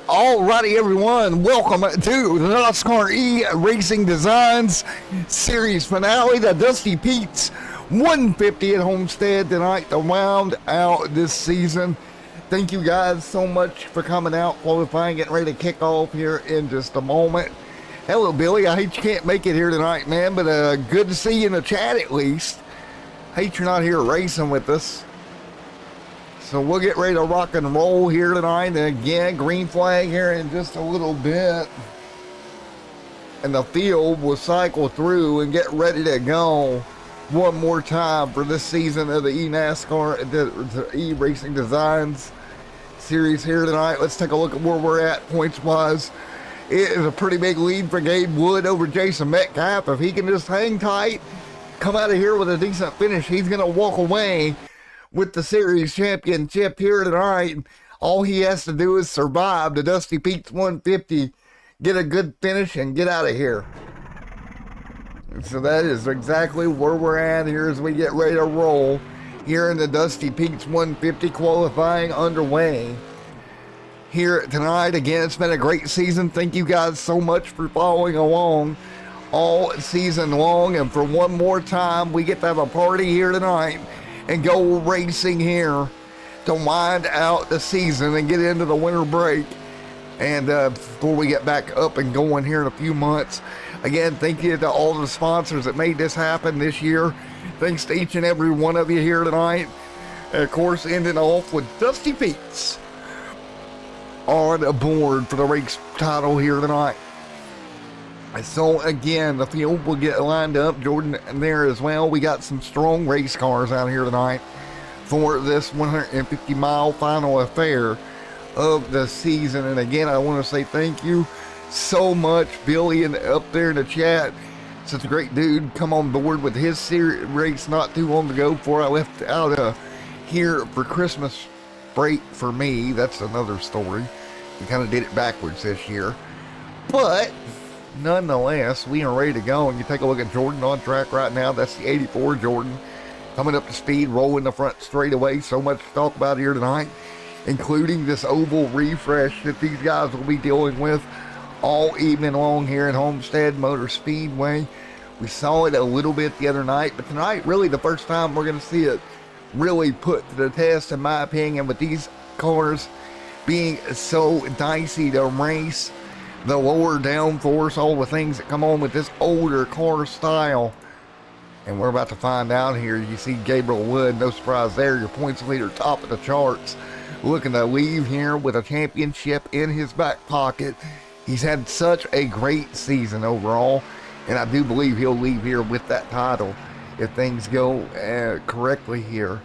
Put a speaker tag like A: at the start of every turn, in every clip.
A: Alrighty, everyone, welcome to the NOSSCAR eRacing Designs Series finale, the DustyPetes 150 at Homestead tonight to round out this season. Thank you guys so much for coming out, qualifying, getting ready to kick off here in just a moment. Hello, Billy. I hate you can't make it here tonight, man, but good to see you in the chat at least. Hate you're not here racing with us. So we'll get ready to rock and roll here tonight. And again, green flag here in just a little bit. And the field will cycle through and get ready to go one more time for this season of the eNASCAR, the eRacing Designs series here tonight. Let's take a look at where we're at points-wise. It is a pretty big lead for Gabe Wood over Jason Metcalf. If he can just hang tight, come out of here with a decent finish, he's going to walk away with the series championship here tonight. All he has to do is survive the DustyPetes 150, get a good finish, and get out of here. So that is exactly where we're at here as we get ready to roll here in the DustyPetes 150 qualifying underway here tonight. Again, it's been a great season. Thank you guys so much for following along all season long. And for one more time, we get to have a party here tonight and go racing here to wind out the season and get into the winter break. And before we get back up and going here in a few months, again, thank you to all the sponsors that made this happen this year. Thanks to each and every one of you here tonight. And of course, ending off with DustyPetes on board for the race title here tonight. So again, the field will get lined up. Jordan there as well. We got some strong race cars out here tonight for this 150-mile final affair of the season. And again, I want to say thank you so much, Billy, and up there in the chat. Such a great dude. Come on board with his race not too long ago before I left out here for Christmas break for me. That's another story. We kind of did it backwards this year. But nonetheless, we are ready to go. And you take a look at Jordan on track right now. That's the 84 Jordan coming up to speed, rolling the front straightaway. So much to talk about here tonight, including this oval refresh that these guys will be dealing with all evening long here at Homestead Motor Speedway. We saw it a little bit the other night, but tonight really the first time we're going to see it really put to the test, in my opinion, with these cars being so dicey to race. The lower downforce, all the things that come on with this older car style. And we're about to find out here. You see Gabriel Wood, no surprise there, your points leader, top of the charts, looking to leave here with a championship in his back pocket. He's had such a great season overall, and I do believe he'll leave here with that title if things go correctly here.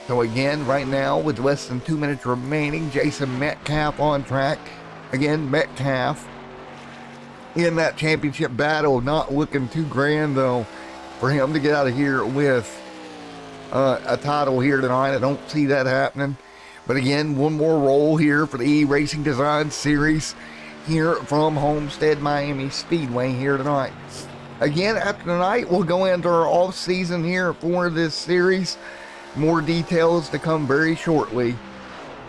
A: So again, right now, with less than 2 minutes remaining, Jason Metcalf on track. Again, Metcalf in that championship battle, not looking too grand, though, for him to get out of here with a title here tonight. I don't see that happening. But again, one more roll here for the eRacing Design Series here from Homestead Miami Speedway here tonight. Again, after tonight, we'll go into our off-season here for this series. More details to come very shortly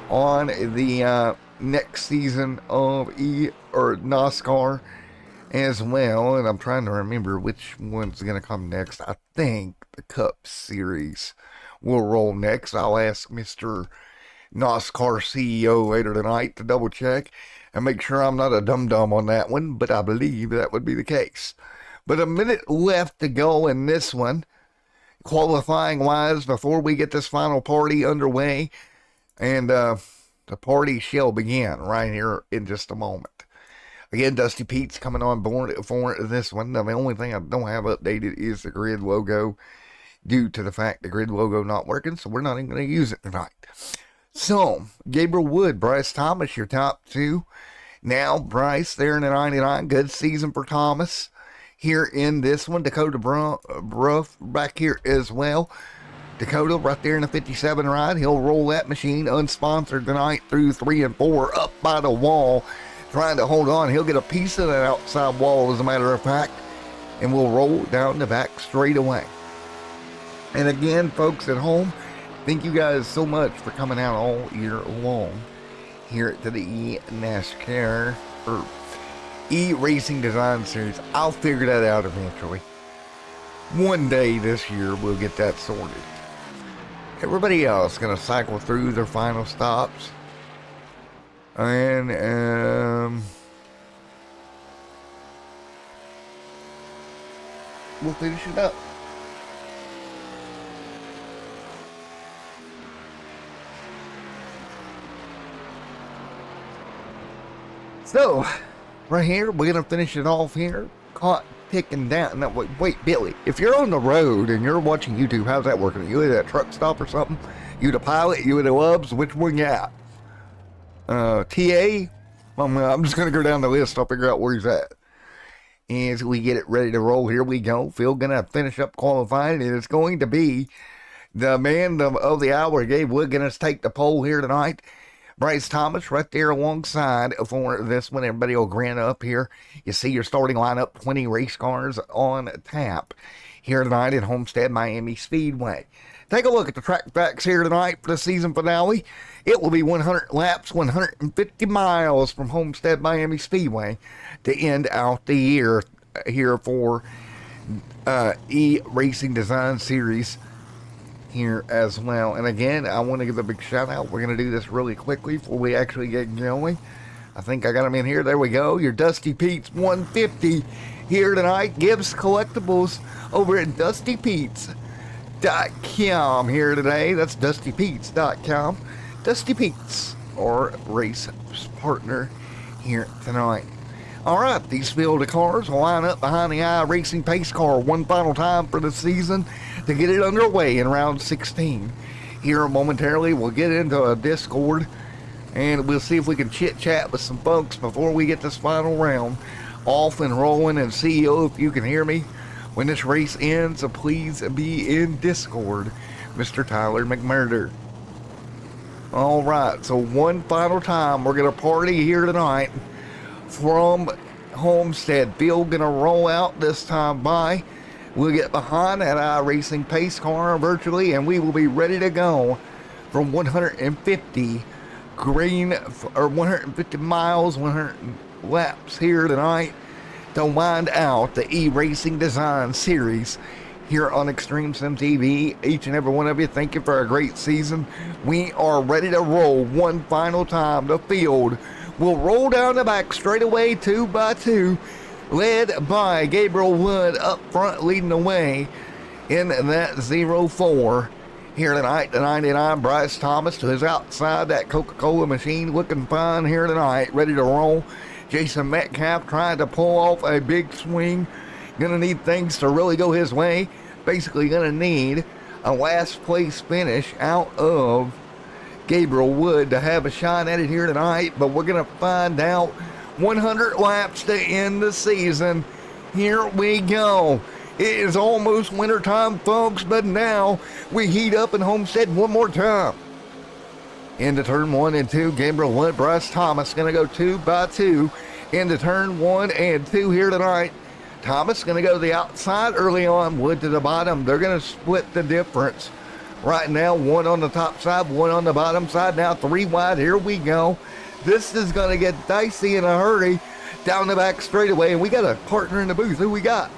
A: on the next season of NOSSCAR as well. And I'm trying to remember which one's going to come next. I think the Cup Series will roll next. I'll ask Mr. NOSSCAR CEO later tonight to double check and make sure I'm not a dum-dum on that one, but I believe that would be the case. But a minute left to go in this one, qualifying wise, before we get this final party underway, and the party shall begin right here in just a moment. Again, DustyPetes coming on board for this one. Now, the only thing I don't have updated is the grid logo, due to the fact the grid logo not working, so we're not even going to use it tonight. So Gabriel Wood, Bryce Thomas, your top two. Now Bryce there in the 99, good season for Thomas here in this one. Dakota Bruff back here as well. Dakota right there in the 57 ride. He'll roll that machine unsponsored tonight through 3 and 4 up by the wall, trying to hold on. He'll get a piece of that outside wall, as a matter of fact, and we'll roll down the back straight away. And again, folks at home, Thank you guys so much for coming out all year long here to the NOSSCAR or eRacing Design Series. I'll figure that out eventually. One day this year we'll get that sorted. Everybody else gonna cycle through their final stops, and we'll finish it up. So, right here, we're going to finish it off here. Clock ticking down. Now, wait, Billy, if you're on the road and you're watching YouTube, how's that working? Are you at a truck stop or something? You the pilot? You the Lubs? Which one you at? TA? I'm just going to go down the list. I'll figure out where he's at. As we get it ready to roll, here we go. Phil going to finish up qualifying, and it's going to be the man of the hour. Gabe Wiggins take the pole here tonight. Bryce Thomas right there alongside for this one. Everybody will grin up here. You see your starting lineup, 20 race cars on tap here tonight at Homestead Miami Speedway. Take a look at the track facts here tonight for the season finale. It will be 100 laps, 150 miles from Homestead Miami Speedway to end out the year here for eRacing Design Series here as well. And again, I want to give a big shout out. We're going to do this really quickly before we actually get going. I think I got them in here. There we go. Your DustyPetes 150 here tonight. Gibbs Collectibles over at DustyPetes.com here today. That's DustyPetes.com. DustyPetes, our race partner here tonight. All right, these field of cars will line up behind the iRacing pace car one final time for the season to get it underway in round 16. Here momentarily, we'll get into a Discord and we'll see if we can chit-chat with some folks before we get this final round off and rolling. And CEO, if you can hear me when this race ends, please be in Discord, Mr. Tyler McMurder. All right, so one final time, we're going to party here tonight from Homestead. Phil gonna roll out this time by. We'll get behind that iRacing pace car virtually, and we will be ready to go from 150 miles, 100 laps here tonight to wind out the eRacing Design Series here on Extreme Sim TV. Each and every one of you, thank you for a great season. We are ready to roll one final time. The field will roll down the back straight away, 2 by 2, led by Gabriel Wood up front, leading the way in that 04 here tonight. The 99, Bryce Thomas to his outside, that Coca-Cola machine looking fine here tonight, ready to roll. Jason Metcalf trying to pull off a big swing. Gonna need things to really go his way. Basically gonna need a last place finish out of Gabriel Wood to have a shot at it here tonight, but we're going to find out. 100 laps to end the season. Here we go. It is almost winter time, folks, but now we heat up in Homestead one more time. Into turn 1 and 2, Gabriel Wood, Bryce Thomas going to go 2 by 2 into turn 1 and 2 here tonight. Thomas going to go to the outside early on, Wood to the bottom. They're going to split the difference. Right now, one on the top side, one on the bottom side. Now 3 wide. Here we go. This is going to get dicey in a hurry down the back straightaway. And we got a partner in the booth. Who we got?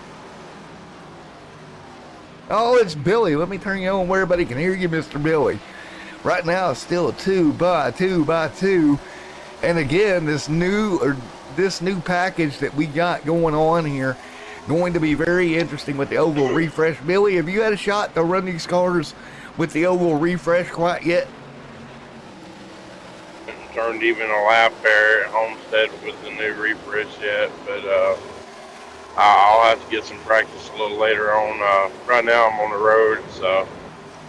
A: Oh, it's Billy. Let me turn you on where everybody can hear you, Mr. Billy. Right now, it's still a 2 by 2 by 2. And again, this new package that we got going on here, going to be very interesting with the oval refresh. Billy, have you had a shot to run these cars with the oval refresh quite yet?
B: Turned even a lap there at Homestead with the new refresh yet, but I'll have to get some practice a little later on. Right now I'm on the road, so,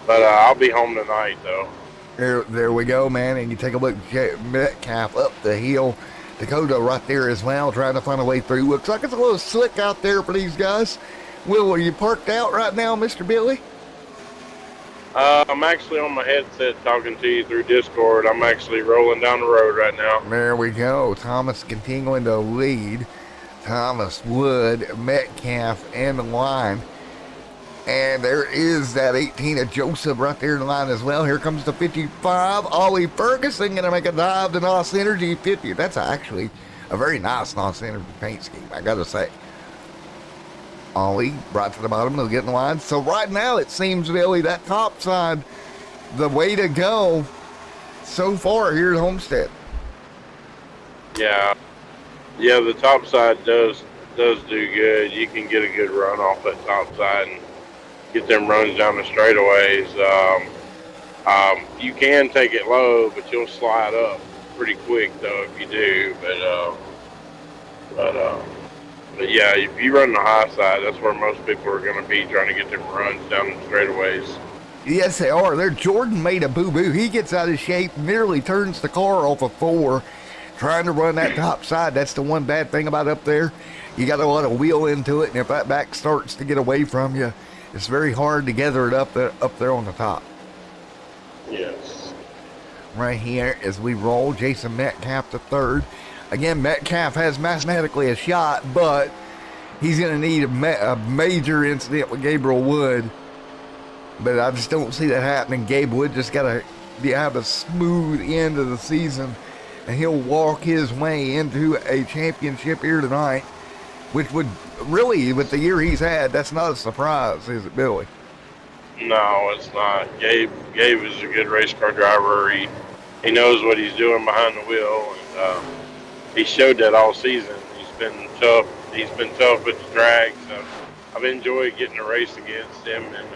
B: but I'll be home tonight though.
A: There we go, man. And you take a look at Metcalf up the hill. Dakota right there as well, trying to find a way through. Looks like it's a little slick out there for these guys. Will, are you parked out right now, Mr. Billy?
B: I'm actually on my headset talking to you through Discord. I'm actually rolling down the road right now.
A: There we go. Thomas continuing to lead. Thomas, Wood, Metcalf, and the line And there is that 18 of Joseph right there in the line as well. Here comes the 55. Ollie Ferguson going to make a dive to NOS Energy 50. That's actually a very nice NOS Energy paint scheme, I got to say. Ollie right to the bottom. They'll get in the line. So right now it seems, Billy, that top side, the way to go so far here at Homestead.
B: Yeah. Yeah, the top side does do good. You can get a good run off that top side and get them runs down the straightaways. You can take it low, but you'll slide up pretty quick though if you do. But yeah, if you run the high side, that's where most people are going to be trying to get them runs down the straightaways.
A: Yes, they are. There, Jordan made a boo-boo. He gets out of shape, nearly turns the car off of 4, trying to run that top side. That's the one bad thing about up there. You got a lot of wheel into it, and if that back starts to get away from you, it's very hard to gather it up there on the top.
B: Yes.
A: Right here as we roll, Jason Metcalf to third. Again, Metcalf has mathematically a shot, but he's going to need a major incident with Gabriel Wood. But I just don't see that happening. Gabe Wood just got to have a smooth end of the season, and he'll walk his way into a championship here tonight, which would really, with the year he's had, that's not a surprise, is it, Billy?
B: No, it's not. Gabe is a good race car driver. He knows what he's doing behind the wheel, and he showed that all season. He's been tough. He's been tough at the drag, so I've enjoyed getting a race against him, and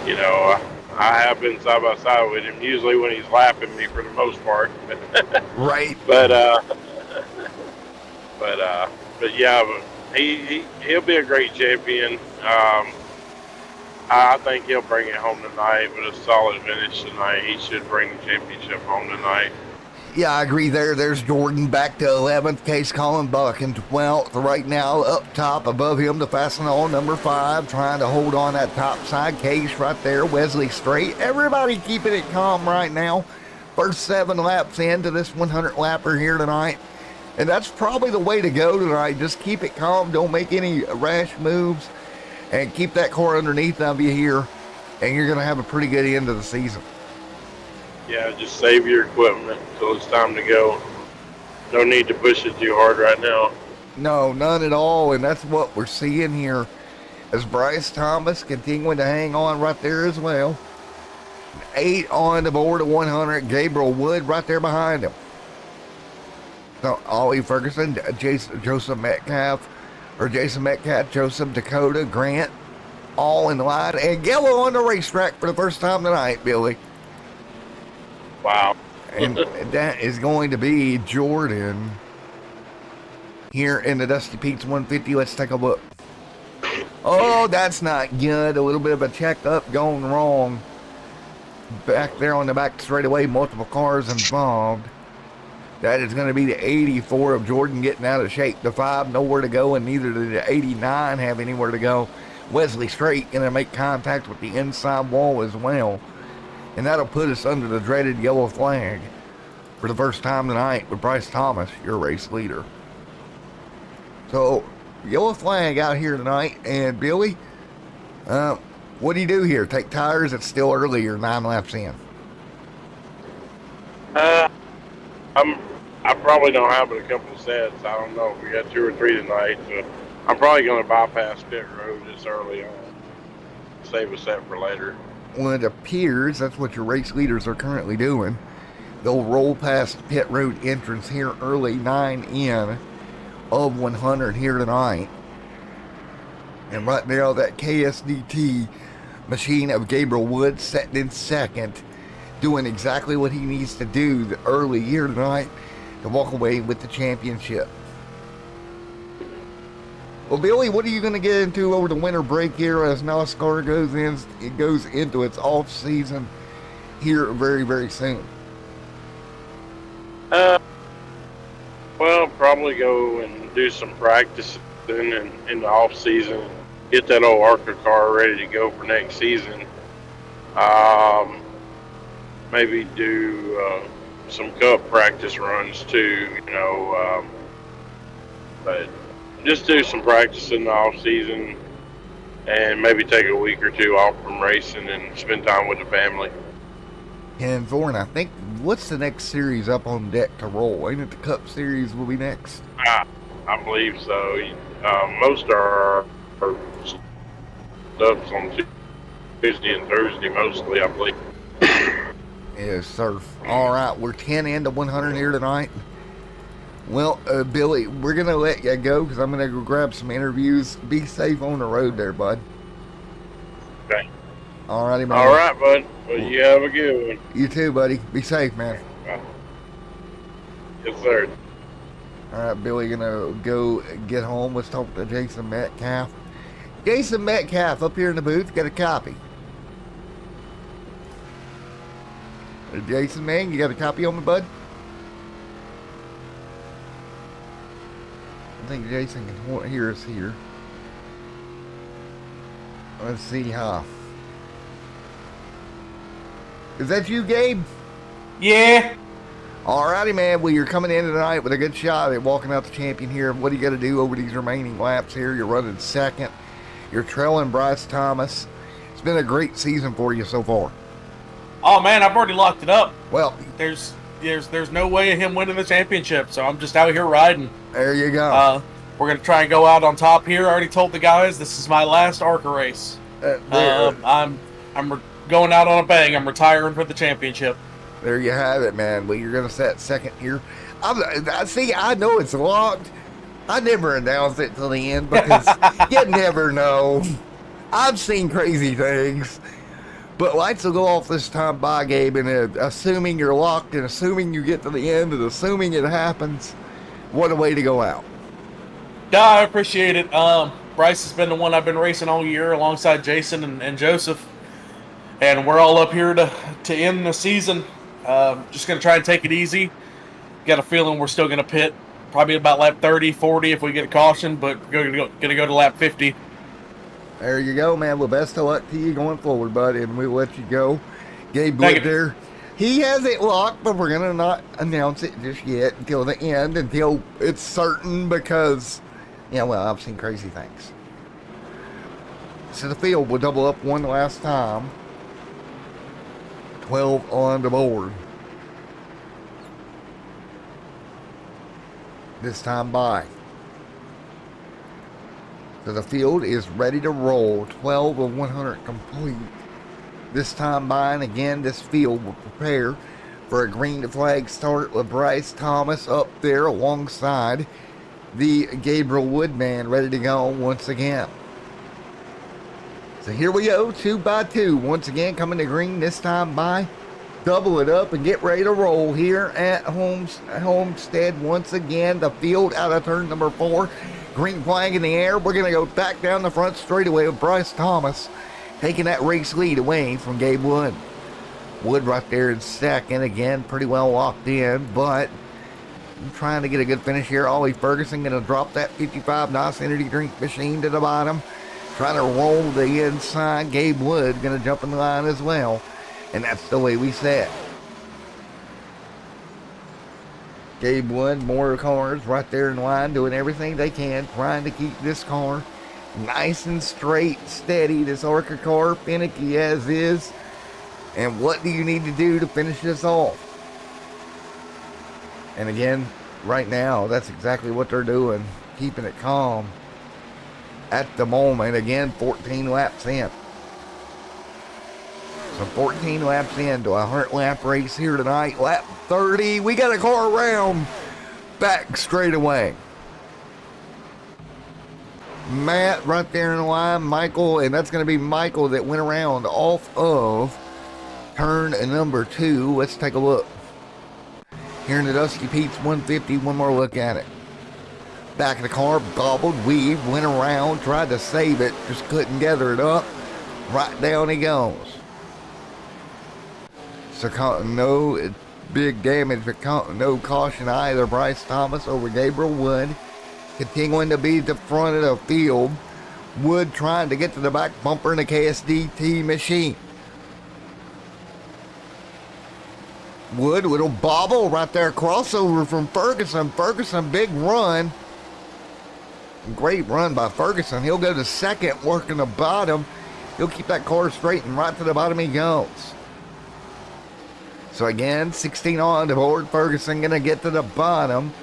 B: you know, I have been side by side with him. Usually when he's lapping me for the most part.
A: Right.
B: But yeah, but he'll be a great champion. I think he'll bring it home tonight with a solid finish tonight. He should bring the championship home tonight.
A: Yeah, I agree there. There's Jordan back to 11th. Case Colin Buck in 12th. Right now up top above him to Fastenal, number 5, trying to hold on that top side. Case right there. Wesley Straight. Everybody keeping it calm right now. First 7 laps into this 100-lapper here tonight. And that's probably the way to go tonight. Just keep it calm. Don't make any rash moves. And keep that car underneath of you here. And you're going to have a pretty good end of the season.
B: Yeah, just save your equipment until it's time to go. No need to push it too hard right now.
A: No, none at all. And that's what we're seeing here as Bryce Thomas continuing to hang on right there as well. 8 on the board at 100. Gabriel Wood right there behind him. So Ollie Ferguson, Joseph Metcalf, Joseph Dakota, Grant, all in the line. And Gello on the racetrack for the first time tonight, Billy.
B: Wow.
A: And that is going to be Jordan here in the DustyPetes 150. Let's take a look. Oh, that's not good. A little bit of a checkup going wrong. Back there on the back straightaway, multiple cars involved. That is going to be the 84 of Jordan getting out of shape. The 5, nowhere to go, and neither did the 89 have anywhere to go. Wesley Straight going to make contact with the inside wall as well. And that'll put us under the dreaded yellow flag for the first time tonight with Bryce Thomas, your race leader. So, yellow flag out here tonight. And Billy, what do you do here? Take tires? It's still early. You're 9 laps in.
B: I probably don't have but a couple of sets. I don't know. We got 2 or 3 tonight, so I'm probably going to bypass pit road this early on. Save a set for later.
A: Well, it appears that's what your race leaders are currently doing. They'll roll past the pit road entrance here early, 9 in of 100 here tonight. And right now, that KSDT machine of Gabriel Wood sitting in second, doing exactly what he needs to do the early here tonight to walk away with the championship. Well, Billy, what are you going to get into over the winter break here as NOSSCAR goes into its off season here very, very soon?
B: Well, probably go and do some practice in the off season. Get that old ARCA car ready to go for next season. Maybe do some cup practice runs too, you know. But just do some practice in the off season. and maybe take a week or two off from racing and spend time with the family.
A: 10-4, and I think, what's the next series up on deck to roll? Ain't it the Cup Series will be next?
B: I believe so. Most of our stuff's on Tuesday and Thursday, mostly, I believe.
A: Yes, sir. All right, we're 10 into 100 here tonight. Well, Billy, we're going to let you go because I'm going to go grab some interviews. Be safe on the road there, bud.
B: Okay.
A: All righty, man.
B: All right, bud. Well, you have a good one.
A: You too, buddy. Be safe, man.
B: Yes, sir.
A: All right, Billy, going to go get home. Let's talk to Jason Metcalf. Jason Metcalf up here in the booth. Got a copy. Jason, man, you got a copy on me, bud? I think Jason can hear us here. Let's see, huh? Is that you, Gabe?
C: Yeah.
A: Alrighty, man. Well, you're coming in tonight with a good shot at walking out the champion here. What do you got to do over these remaining laps here? You're running second. You're trailing Bryce Thomas. It's been a great season for you so far.
C: Oh man, I've already locked it up.
A: Well,
C: There's no way of him winning the championship, so I'm just out here riding.
A: there you go.
C: We're gonna try and go out on top here. I already told the guys this is my last ARCA race. I'm going out on a bang. I'm retiring for the championship.
A: There you have it, man. Well, you're going to set second here. I know it's locked. I never announce it till the end because you never know. I've seen crazy things. But lights will go off this time by, Gabe, and assuming you're locked and assuming you get to the end and assuming it happens, what a way to go out.
C: Yeah, I appreciate it. Bryce has been the one I've been racing all year alongside Jason and Joseph. And we're all up here to end the season. Just going to try and take it easy. Got a feeling we're still going to pit probably about lap 30, 40 if we get a caution, but going to go to lap 50.
A: There you go, man. Well, best of luck to you going forward, buddy, and we'll let you go. Gabe Wood there. He has it locked, but we're going to not announce it just yet until the end, until it's certain because, yeah, well, I've seen crazy things. So the field will double up one last time. 12 on the board. This time by. So the field is ready to roll. 12 of 100 complete. This time by, and again, this field will prepare for a green flag start with Bryce Thomas up there alongside the Gabriel Woodman ready to go once again. So here we go, 2 by 2. Once again, coming to green this time by. Double it up and get ready to roll here at Homestead. Once again, the field out of turn number 4. Green flag in the air. We're going to go back down the front straightaway with Bryce Thomas taking that race lead away from Gabe Wood. Wood right there in second. Again, pretty well locked in, but I'm trying to get a good finish here. Ollie Ferguson going to drop that 55 NOS Energy Drink machine to the bottom. Trying to roll the inside. Gabe Wood going to jump in the line as well. And that's the way we set. Gabe Wood, more cars right there in line, doing everything they can, trying to keep this car nice and straight, steady. This ARCA car, finicky as is. And what do you need to do to finish this off? And again, right now, that's exactly what they're doing, keeping it calm. At the moment, again, 14 laps in. So 14 laps into a 100-lap race here tonight. Lap 30, we got a car around back straight away. Matt right there in the line, Michael, and that's going to be Michael that went around off of turn number 2. Let's take a look. Here in the DustyPetes 150, one more look at it. Back of the car, gobbled, weaved, went around, tried to save it, just couldn't gather it up. Right down he goes. So no big damage, but no caution either. Bryce Thomas over Gabriel Wood. Continuing to be at the front of the field. Wood trying to get to the back bumper in the KSDT machine. Wood, little bobble right there. Crossover from Ferguson. Ferguson, big run. Great run by Ferguson. He'll go to second, working the bottom. He'll keep that car straight, and right to the bottom he goes. So again, 16 on the board. Ferguson going to get to the bottom,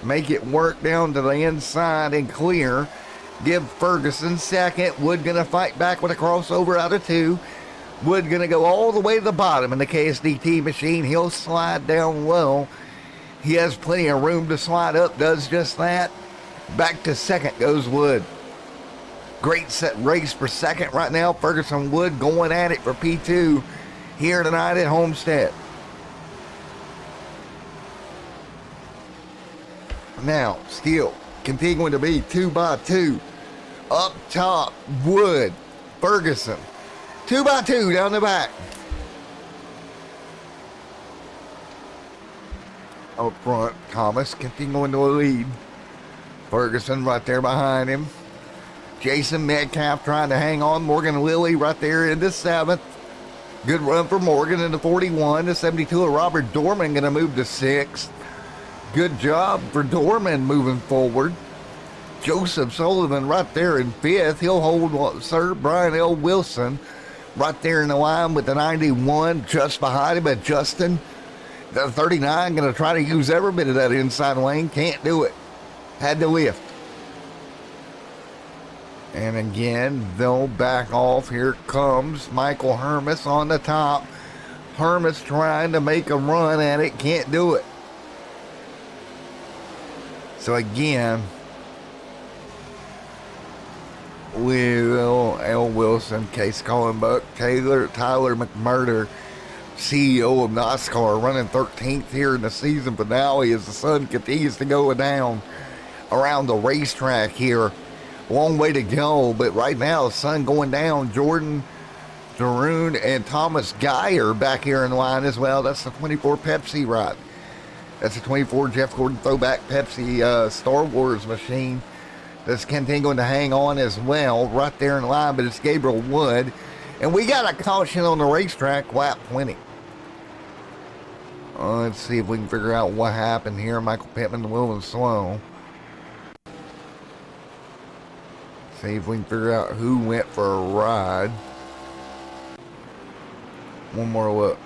A: make it work down to the inside and clear. Give Ferguson second. Wood going to fight back with a crossover out of 2. Wood going to go all the way to the bottom in the KSDT machine. He'll slide down low. He has plenty of room to slide up, does just that. Back to second goes Wood. Great set race for second right now. Ferguson Wood going at it for P2 here tonight at Homestead. Now, still continuing to be 2x2. Up top, Wood, Ferguson. 2x2 down the back. Up front, Thomas continuing to lead. Ferguson right there behind him. Jason Metcalf trying to hang on. Morgan Lilly right there into 7th. Good run for Morgan into 41. The 72 of Robert Dorman going to move to 6th. Good job for Dorman moving forward. Joseph Sullivan right there in 5th. He'll hold Sir Brian L. Wilson right there in the line with the 91 just behind him. But Justin, the 39, going to try to use every bit of that inside lane. Can't do it. Had to lift. And again, they'll back off. Here comes Michael Hermes on the top. Hermes trying to make a run at it. Can't do it. So again, Will L. Wilson, Case Cullenbuck, Tyler McMurder, CEO of NOSSCAR, running 13th here in the season finale as the sun continues to go down around the racetrack here. Long way to go, but right now the sun going down. Jordan Daroon and Thomas Geyer back here in line as well. That's the 24 Pepsi ride. That's a 24 Jeff Gordon throwback Pepsi Star Wars machine that's continuing to hang on as well right there in line, but it's Gabriel Wood. And we got a caution on the racetrack, lap 20. Let's see if we can figure out what happened here. Michael Pittman, Will Slow. See if we can figure out who went for a ride. One more look.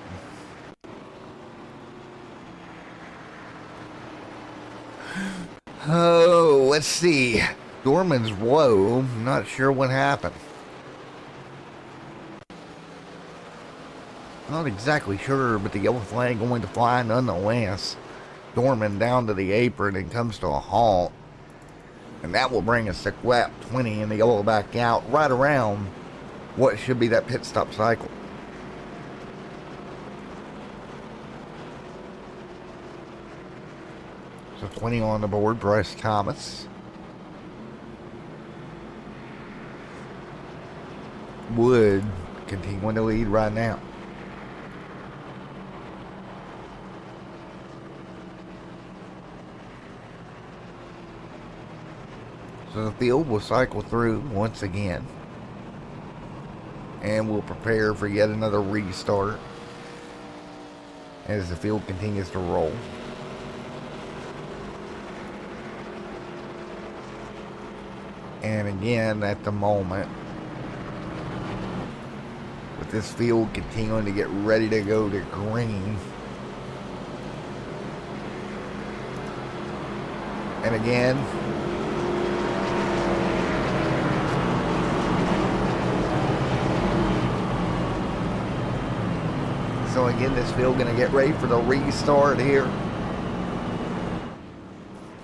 A: Oh, let's see. Dorman's low. Not sure what happened. Not exactly sure, but the yellow flag going to fly nonetheless. Dorman down to the apron and comes to a halt. And that will bring us to lap 20 and the yellow back out right around what should be that pit stop cycle. So 20 on the board, Bryce Thomas. Wood continuing to lead right now. So the field will cycle through once again. And we'll prepare for yet another restart as the field continues to roll. And again, at the moment, with this field continuing to get ready to go to green. And again, so again, this field going to get ready for the restart here.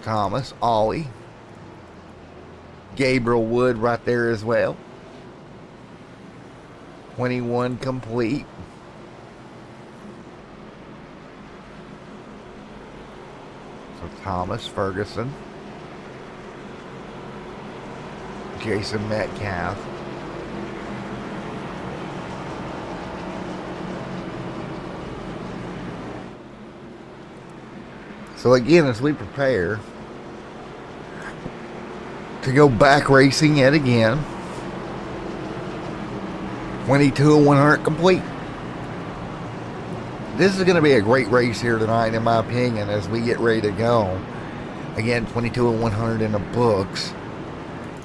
A: Thomas, Ollie, Gabriel Wood right there as well. 21 complete. So Thomas, Ferguson, Jason Metcalf, so again, as we prepare to go back racing yet again, 22 and 100 complete. This is going to be a great race here tonight, in my opinion, as we get ready to go. Again, 22 and 100 in the books.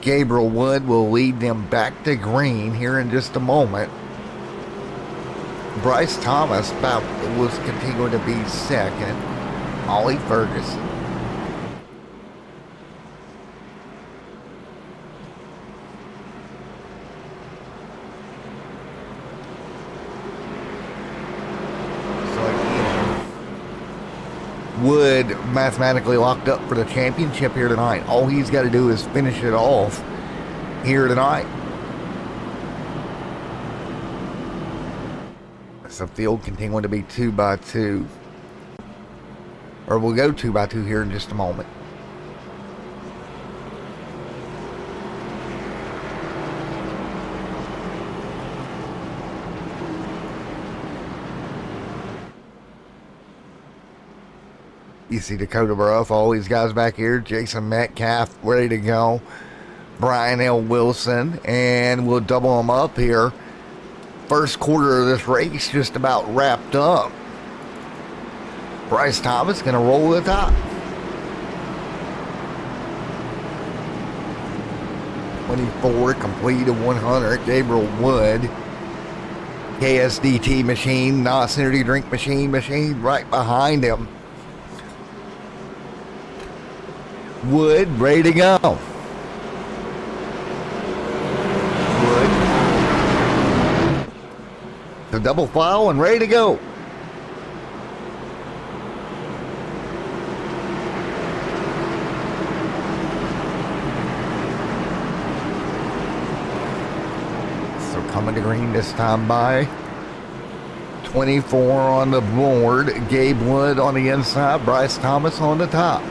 A: Gabriel Wood will lead them back to green here in just a moment. Bryce Thomas was continuing to be second. Ollie Ferguson. Wood mathematically locked up for the championship here tonight. All he's got to do is finish it off here tonight. So field continuing to be 2x2. Or we'll go 2x2 here in just a moment. You see Dakota Bruff, all these guys back here. Jason Metcalf ready to go. Brian L. Wilson. And we'll double them up here. First quarter of this race just about wrapped up. Bryce Thomas going to roll the top. 24 complete of 100. Gabriel Wood. KSDT machine, NOS Energy Drink machine right behind him. Wood ready to go. Wood. The double file and ready to go. So coming to green this time by 24 on the board. Gabe Wood on the inside. Bryce Thomas on the top.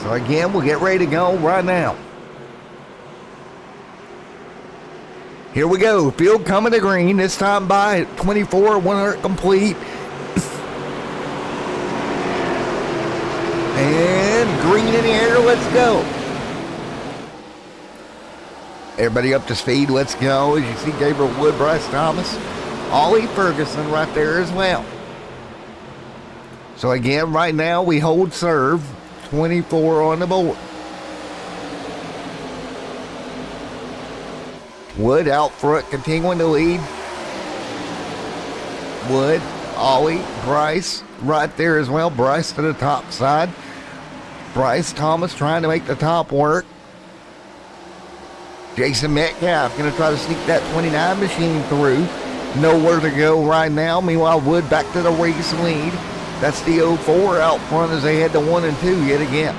A: So again, we'll get ready to go right now. Here we go. Field coming to green. This time by 24, 100 complete. And green in the air. Let's go. Everybody up to speed. Let's go. As you see, Gabriel Wood, Bryce Thomas, Ollie Ferguson right there as well. So again, right now we hold serve. 24 on the board. Wood out front, continuing to lead. Wood, Ollie, Bryce right there as well. Bryce to the top side. Bryce Thomas trying to make the top work. Jason Metcalf going to try to sneak that 29 machine through. Nowhere to go right now. Meanwhile, Wood back to the race lead. That's the 04 out front as they head to 1 and 2 yet again.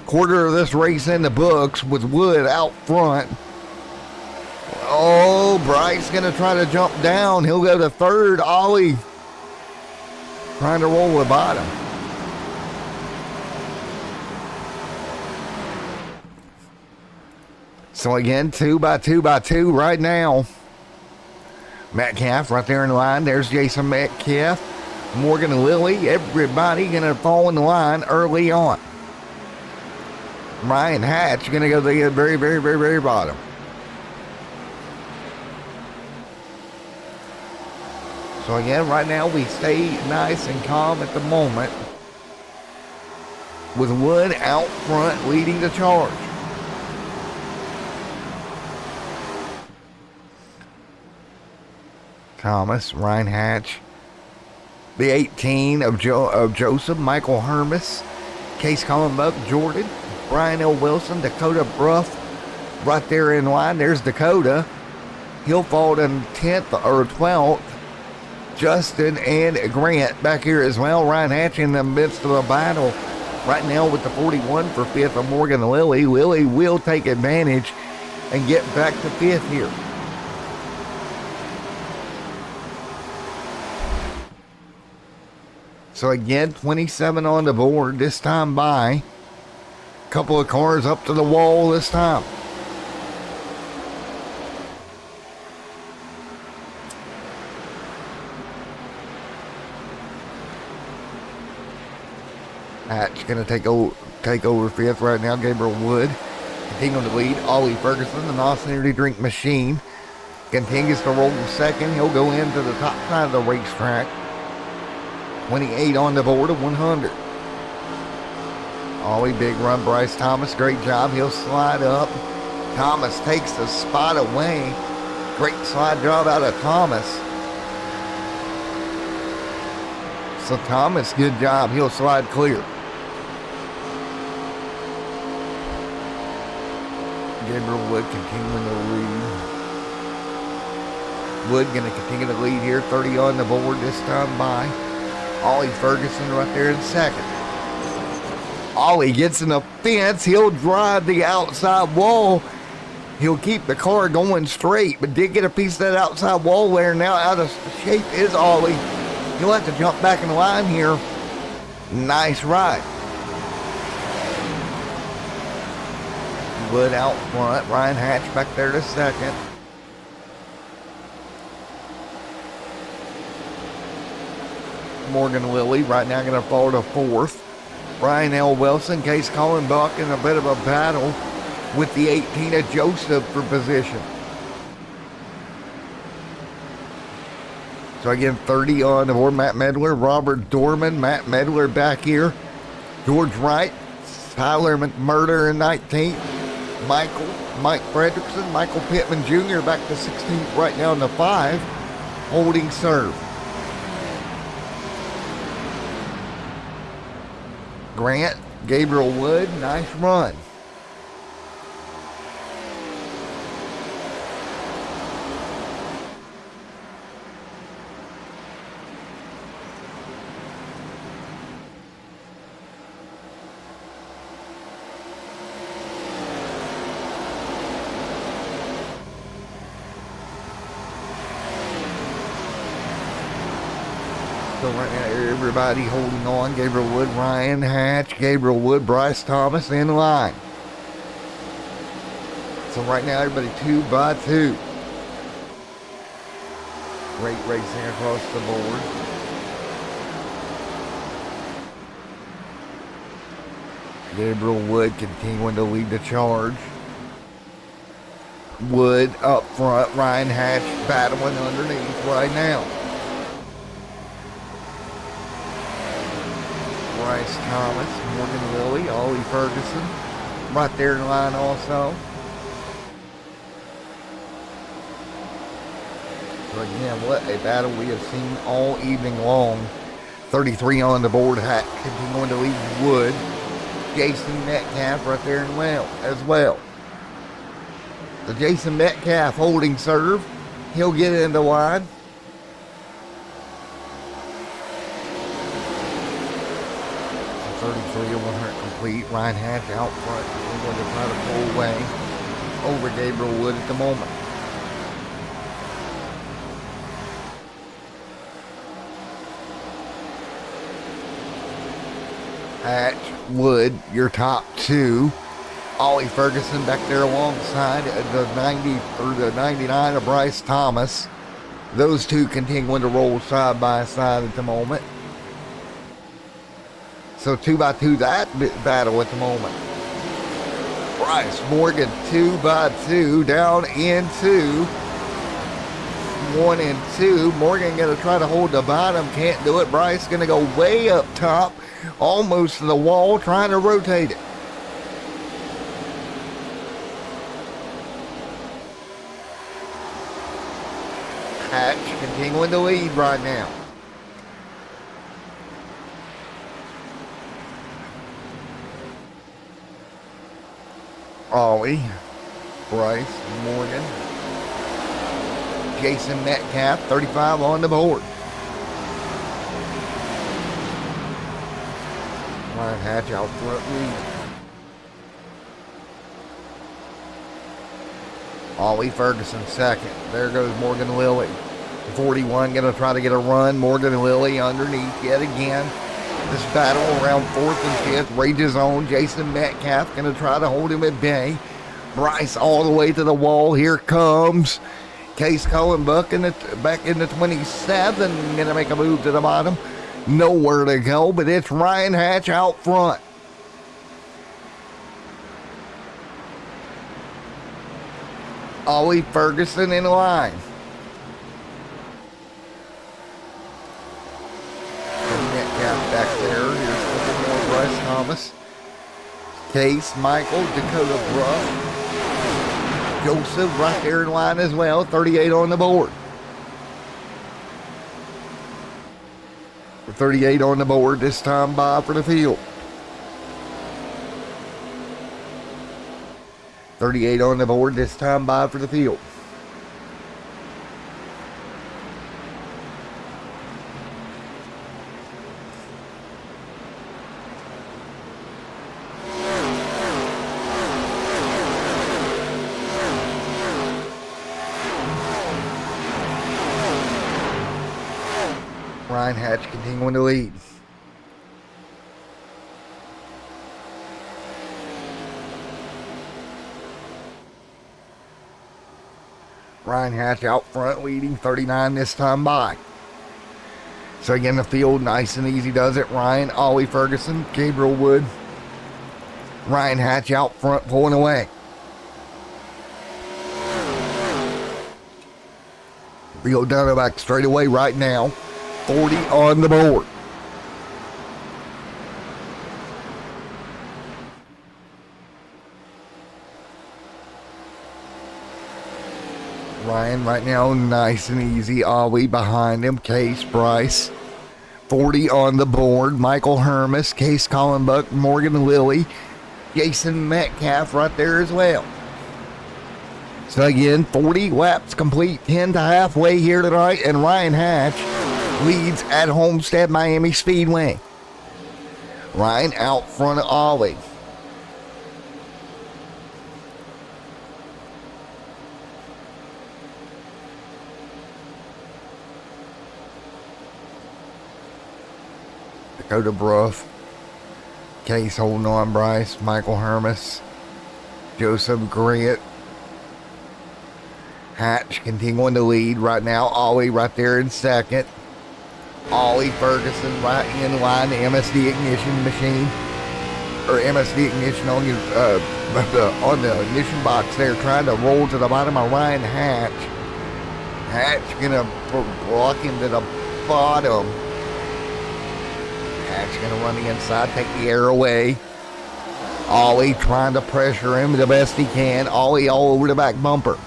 A: Quarter of this race in the books with Wood out front. Oh, Bryce going to try to jump down. He'll go to third. Ollie trying to roll the bottom. So again, 2x2 right now. Metcalf right there in line. There's Jason Metcalf. Morgan and Lilly, everybody going to fall in the line early on. Ryan Hatch going to go to the very bottom. So again, right now we stay nice and calm at the moment. With Wood out front leading the charge. Thomas, Ryan Hatch. The 18 of Joseph, Michael Hermes, Case Columbuck, Jordan, Brian L. Wilson, Dakota Bruff, right there in line. There's Dakota. He'll fall in 10th or 12th. Justin and Grant back here as well. Ryan Hatch in the midst of a battle right now with the 41 for 5th of Morgan and Lilly. Lilly will take advantage and get back to 5th here. So again, 27 on the board this time by. Couple of cars up to the wall this time. Hatch going to take over 5th right now. Gabriel Wood continuing to lead. Ollie Ferguson, the NOS Energy Drink machine, continues to roll second. He'll go into the top side of the racetrack. 28 on the board of 100. Ollie, big run. Bryce Thomas, great job. He'll slide up. Thomas takes the spot away. Great slide job out of Thomas. So Thomas, good job. He'll slide clear. Gabriel Wood continuing to lead. Wood going to continue to lead here. 30 on the board this time by Ollie Ferguson right there in second. Ollie gets in the fence. He'll drive the outside wall. He'll keep the car going straight, but did get a piece of that outside wall there. Now out of shape is Ollie. He'll have to jump back in the line here. Nice ride. Wood out front. Ryan Hatch back there to second. Morgan Lilly right now going to fall to fourth. Brian L. Wilson, Case Colin Buck in a bit of a battle with the 18 of Joseph for position. So again, 30 on the board. Matt Medler, Robert Dorman, Matt Medler back here. George Wright, Tyler McMurder in 19th. Mike Fredrickson, Michael Pittman Jr. back to 16th right now in the 5, holding serve. Grant, Gabriel Wood, nice run. So right now, everybody holding on. Gabriel Wood, Ryan Hatch, Gabriel Wood, Bryce Thomas in line. So right now, everybody 2 by 2. Great racing across the board. Gabriel Wood continuing to lead the charge. Wood up front, Ryan Hatch battling underneath right now. Bryce Thomas, Morgan Lilly, Ollie Ferguson, right there in line also. So again, what a battle we have seen all evening long. 33 on the board, Hat continuing to lead Wood. Jason Metcalf right there in as well. So Jason Metcalf holding serve. He'll get it in the line. So 33 of 100 complete. Ryan Hatch out front. We're going to try to pull away over Gabriel Wood at the moment. Hatch, Wood, your top two. Ollie Ferguson back there alongside the 90 or the 99 of Bryce Thomas. Those two continuing to roll side by side at the moment. So 2 by 2 that battle at the moment. Bryce Morgan 2 by 2 down into 1 and 2. Morgan going to try to hold the bottom, can't do it. Bryce going to go way up top, almost to the wall, trying to rotate it. Hatch continuing to lead right now. Ollie, Bryce, Morgan, Jason Metcalf, 35 on the board. Ryan Hatch out front lead. Ollie Ferguson second. There goes Morgan Lilly. 41 going to try to get a run. Morgan Lilly underneath yet again. This battle around 4th and 5th rages on. Jason Metcalf going to try to hold him at bay. Bryce all the way to the wall. Here comes Case Cullen Buck back in the 27. Going to make a move to the bottom. Nowhere to go, but it's Ryan Hatch out front. Ollie Ferguson in line. Metcalf back there. Here's a little more Bryce Thomas. Case, Michael, Dakota Bruff, Joseph right there in line as well. 38 on the board. 38 on the board this time by for the field. 38 on the board this time by for the field. Ryan Hatch continuing to lead. Ryan Hatch out front leading 39 this time by. So again, the field nice and easy does it. Ryan, Ollie Ferguson, Gabriel Wood. Ryan Hatch out front pulling away. Field down back straight away right now. 40 on the board. Ryan right now nice and easy. Ollie behind him. Case, Bryce. 40 on the board. Michael Hermes, Case Collenbuck, Morgan Lilly, Jason Metcalf right there as well. So again, 40 laps complete. 10 to halfway here tonight. And Ryan Hatch leads at Homestead Miami Speedway. Ryan out front of Ollie. Dakota Bruff. Case holding on. Bryce. Michael Hermes. Joseph Grant. Hatch continuing to lead right now. Ollie right there in second. Ollie Ferguson right in line. The MSD ignition machine, or MSD ignition on your on the ignition box there, trying to roll to the bottom of Ryan Hatch. Hatch gonna block him to the bottom. Hatch gonna run the inside, take the air away. Ollie trying to pressure him the best he can. Ollie all over the back bumper.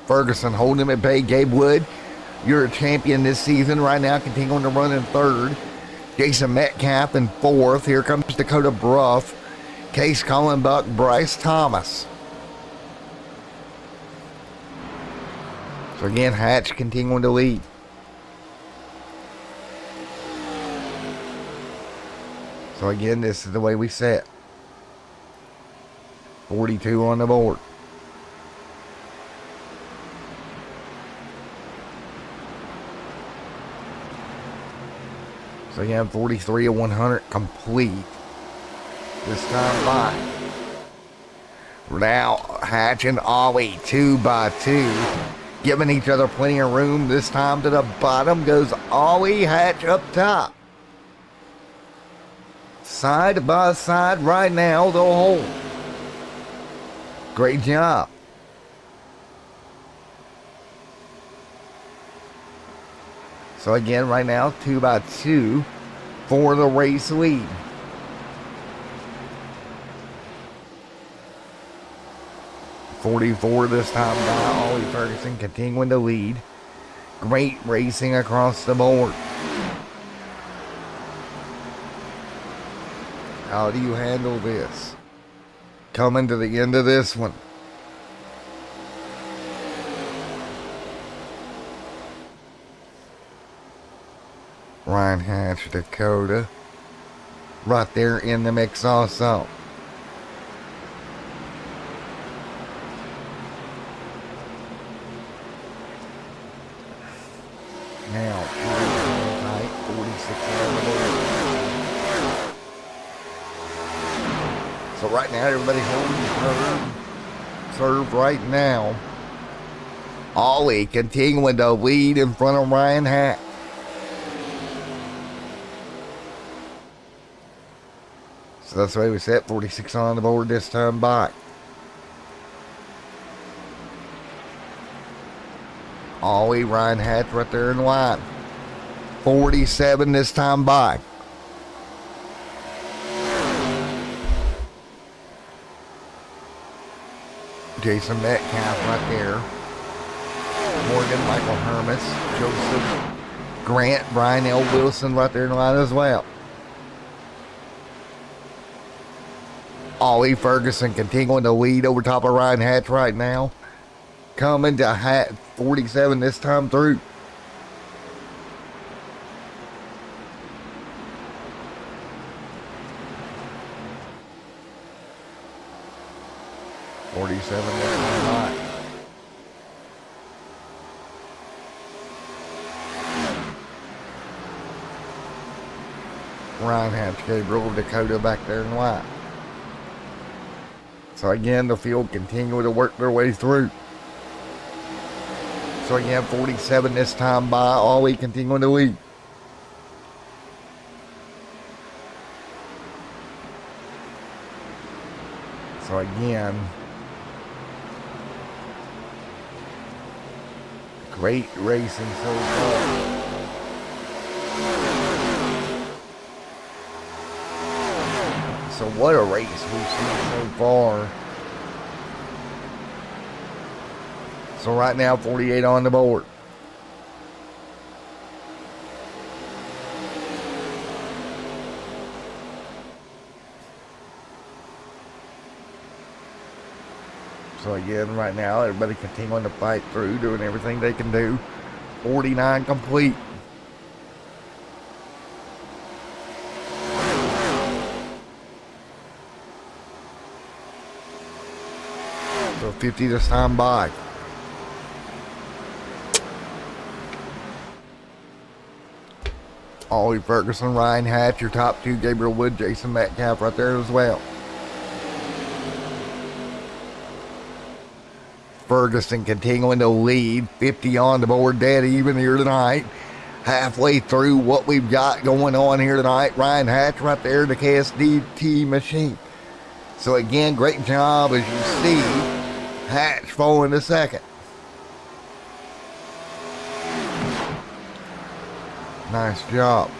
A: Ferguson holding him at bay. Gabe Wood, you're a champion this season right now, continuing to run in third. Jason Metcalf in fourth. Here comes Dakota Bruff, Case Collenbuck, Bryce Thomas. So again, Hatch continuing to lead. So again, this is the way we set. 42 on the board. So again, 43 of 100 complete this time by. Now Hatch and Ollie 2 by 2, giving each other plenty of room. This time to the bottom goes Ollie. Hatch up top. Side by side right now, they'll hold. Great job. So again, right now, 2 by 2 for the race lead. .44 this time by Ollie Ferguson, continuing to lead. Great racing across the board. How do you handle this? Coming to the end of this one. Ryan Hatch, Dakota, right there in the mix also. Now, 46 on the board. So right now, everybody holding serve right now. Ollie continuing to lead in front of Ryan Hatch. So that's the way we set. 46 on the board this time by. Ollie, Ryan Hatch right there in line. 47 this time by. Jason Metcalf right there. Morgan, Michael Hermes, Joseph Grant, Brian L. Wilson right there in line as well. Ollie Ferguson continuing to lead over top of Ryan Hatch right now. Coming to 47 this time through. Ryan Hatch, Gabriel, Dakota back there in white. So again, the field continuing to work their way through. So again, 47 this time by, Ollie continuing to lead. So again, great racing so far. So what a race we've seen so far. So right now, 48 on the board. So again, right now, everybody continuing to fight through, doing everything they can do. 49 complete. So 50 this time by. Ollie Ferguson, Ryan Hatch, your top two, Gabriel Wood, Jason Metcalf right there as well. Ferguson continuing to lead, 50 on the board, dead even here tonight. Halfway through what we've got going on here tonight. Ryan Hatch right there, the KSDT machine. So again, great job as you see. Hatch falling to second. Nice job.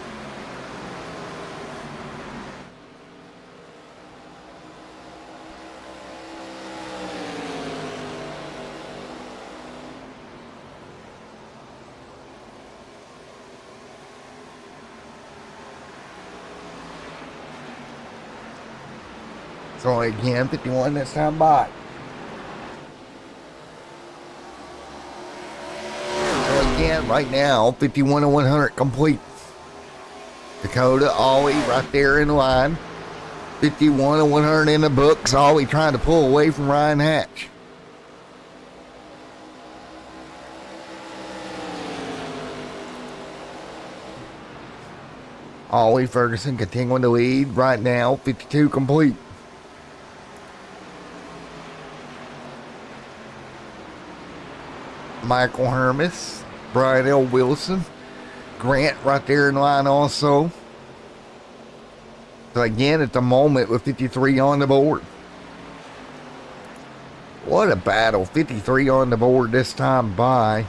A: So again, 51 this time by. So again, right now, 51 to 100 complete. Dakota, Ollie right there in line. 51 to 100 in the books. Ollie trying to pull away from Ryan Hatch. Ollie Ferguson continuing to lead right now, 52 complete. Michael Hermes, Brian L. Wilson, Grant right there in line also. So again, at the moment with 53 on the board. What a battle, 53 on the board this time by.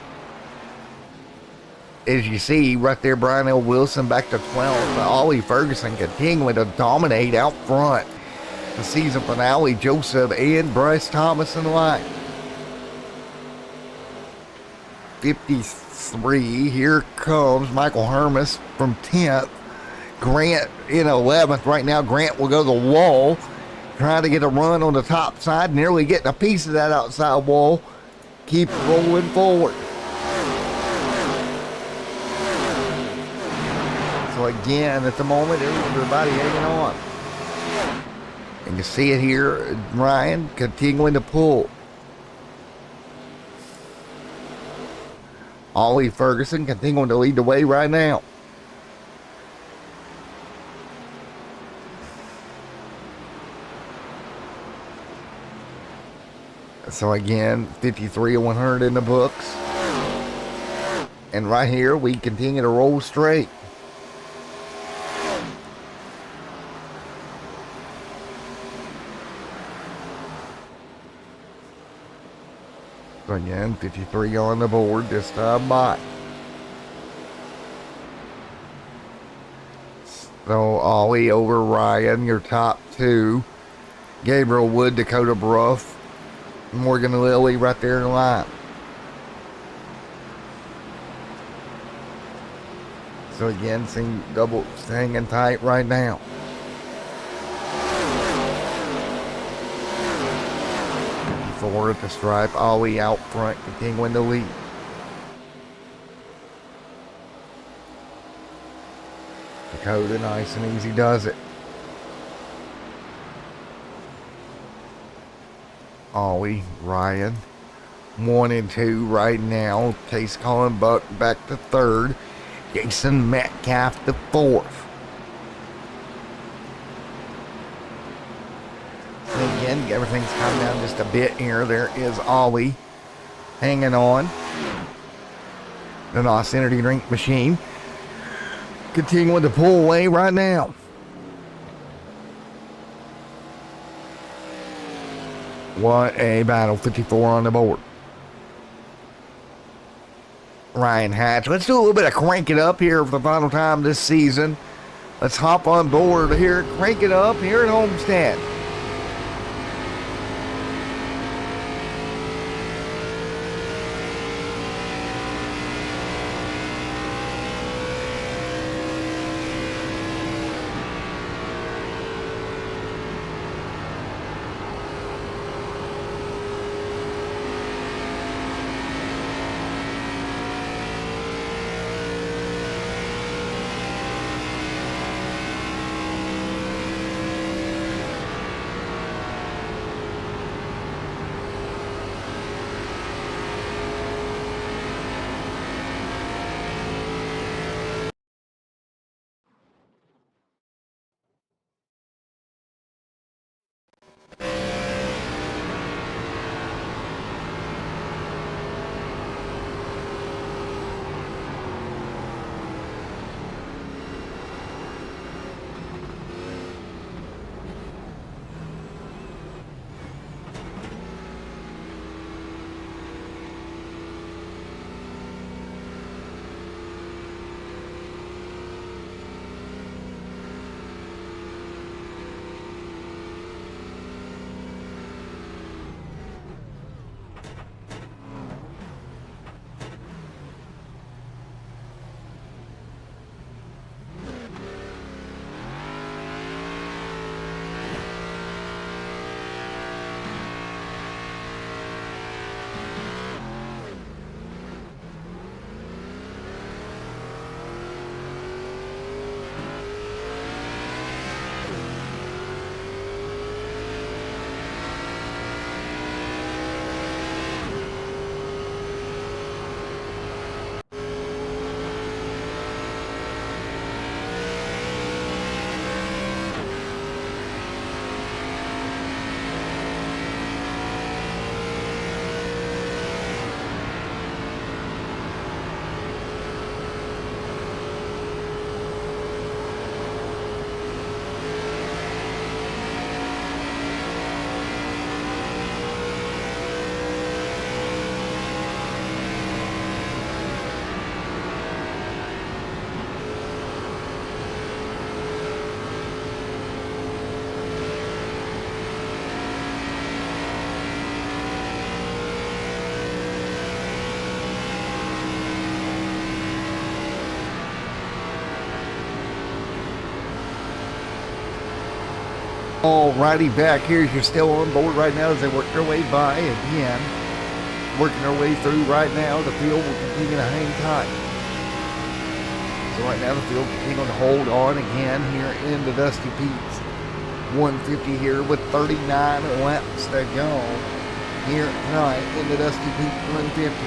A: As you see right there, Brian L. Wilson back to 12th. Ollie Ferguson continuing to dominate out front. The season finale, Joseph and Bryce Thomas in line. 53, here comes Michael Hermes from 10th. Grant in 11th. Right now, Grant will go to the wall, trying to get a run on the top side, nearly getting a piece of that outside wall. Keep rolling forward. So again, at the moment, everybody hanging on. And you see it here, Ryan continuing to pull. Ollie Ferguson continuing to lead the way right now. So again, 53 of 100 in the books. And right here, we continue to roll straight. So again, 53 on the board this time by. So Ollie over Ryan, your top two. Gabriel Wood, Dakota Bruff, Morgan Lilly right there in the line. So again, double hanging tight right now. Four at the stripe, Ollie out front, continuing to lead. Dakota, nice and easy, does it. Ollie, Ryan, 1 and 2 right now. Case Colin Buck back to third. Jason Metcalf to fourth. And again, everything's coming down just a bit here. There is Ollie hanging on. The NOS Energy Drink machine continuing to pull away right now. What a battle. 54 on the board. Ryan Hatch. Let's do a little bit of crank it up here for the final time this season. Let's hop on board here. Crank it up here at Homestead. Alrighty, back here. You're still on board right now as they work their way by again. Working their way through right now. The field will continue to hang tight. So right now the field continuing to hold on again here in the DustyPetes. 150 here with 39 laps to go here tonight in the DustyPetes 150.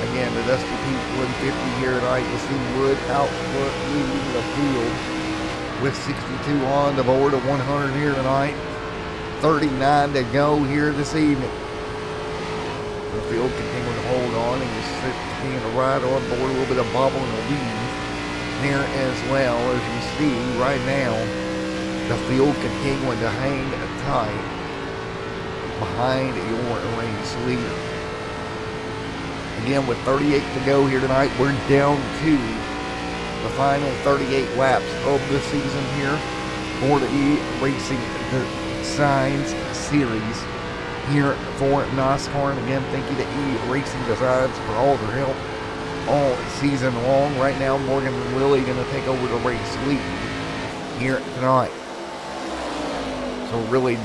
A: Again, the DustyPetes 150 here tonight. You see Wood out front leading the field with 62 on the board of 100 here tonight. 39 to go here this evening. The field continuing to hold on, and you see the right on board, a little bit of bubble and a weave here as well. As you see right now, the field continuing to hang tight. behind your race leader. Again, with 38 to go here tonight, we're down to the final 38 laps of the season here for the eRacing Designs Series here for NOSSCAR. And again, thank you to eRacing Designs for all their help all season long. Right now, Morgan and Willie going to take over the race lead here tonight. So really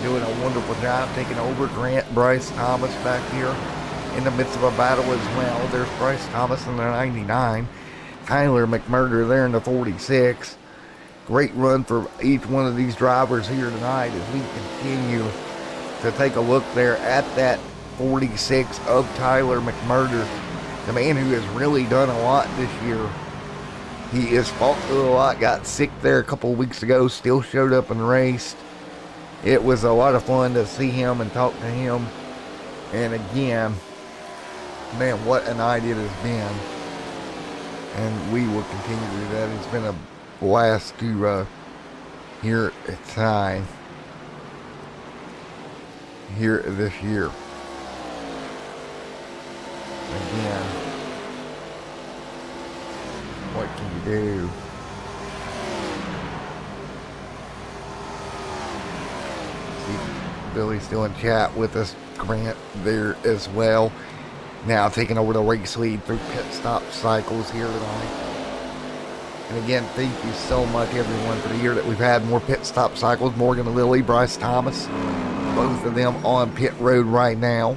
A: doing a wonderful job taking over. Grant, Bryce Thomas back here in the midst of a battle as well. There's Bryce Thomas in the 99. Tyler McMurder there in the 46. Great run for each one of these drivers here tonight as we continue to take a look there at that 46 of Tyler McMurder, the man who has really done a lot this year. He has fought through a lot, got sick there a couple of weeks ago, still showed up and raced. It was a lot of fun to see him and talk to him. And again, man, what a night it has been. And we will continue to do that. It's been a blast to hear at time here this year. Again, what can you do? See Billy still in chat with us. Grant there as well. Now taking over the race lead through pit stop cycles here tonight. And again, thank you so much everyone for the year that we've had. More pit stop cycles. Morgan and Lily, Bryce Thomas, both of them on pit road right now,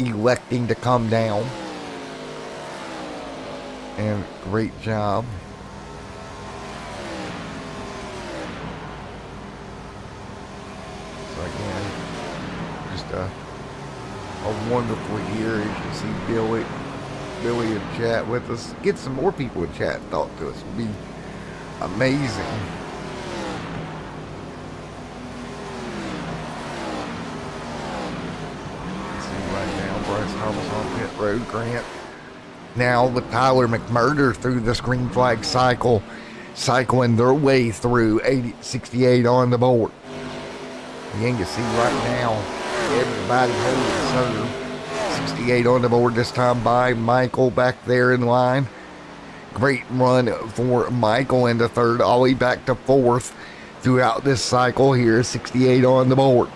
A: electing to come down. And great job. So again, just a wonderful year. As you see Billy in chat with us. Get some more people in chat and talk to us. It would be amazing. See right now, Bryce Thomas on pit road. Grant now with Tyler McMurder through this green flag cycle, cycling their way through 68 on the board. Again, you see right now, everybody holding serve. 68 on the board this time by Michael back there in line. Great run for Michael into third, Ollie back to fourth throughout this cycle here. 68 on the board.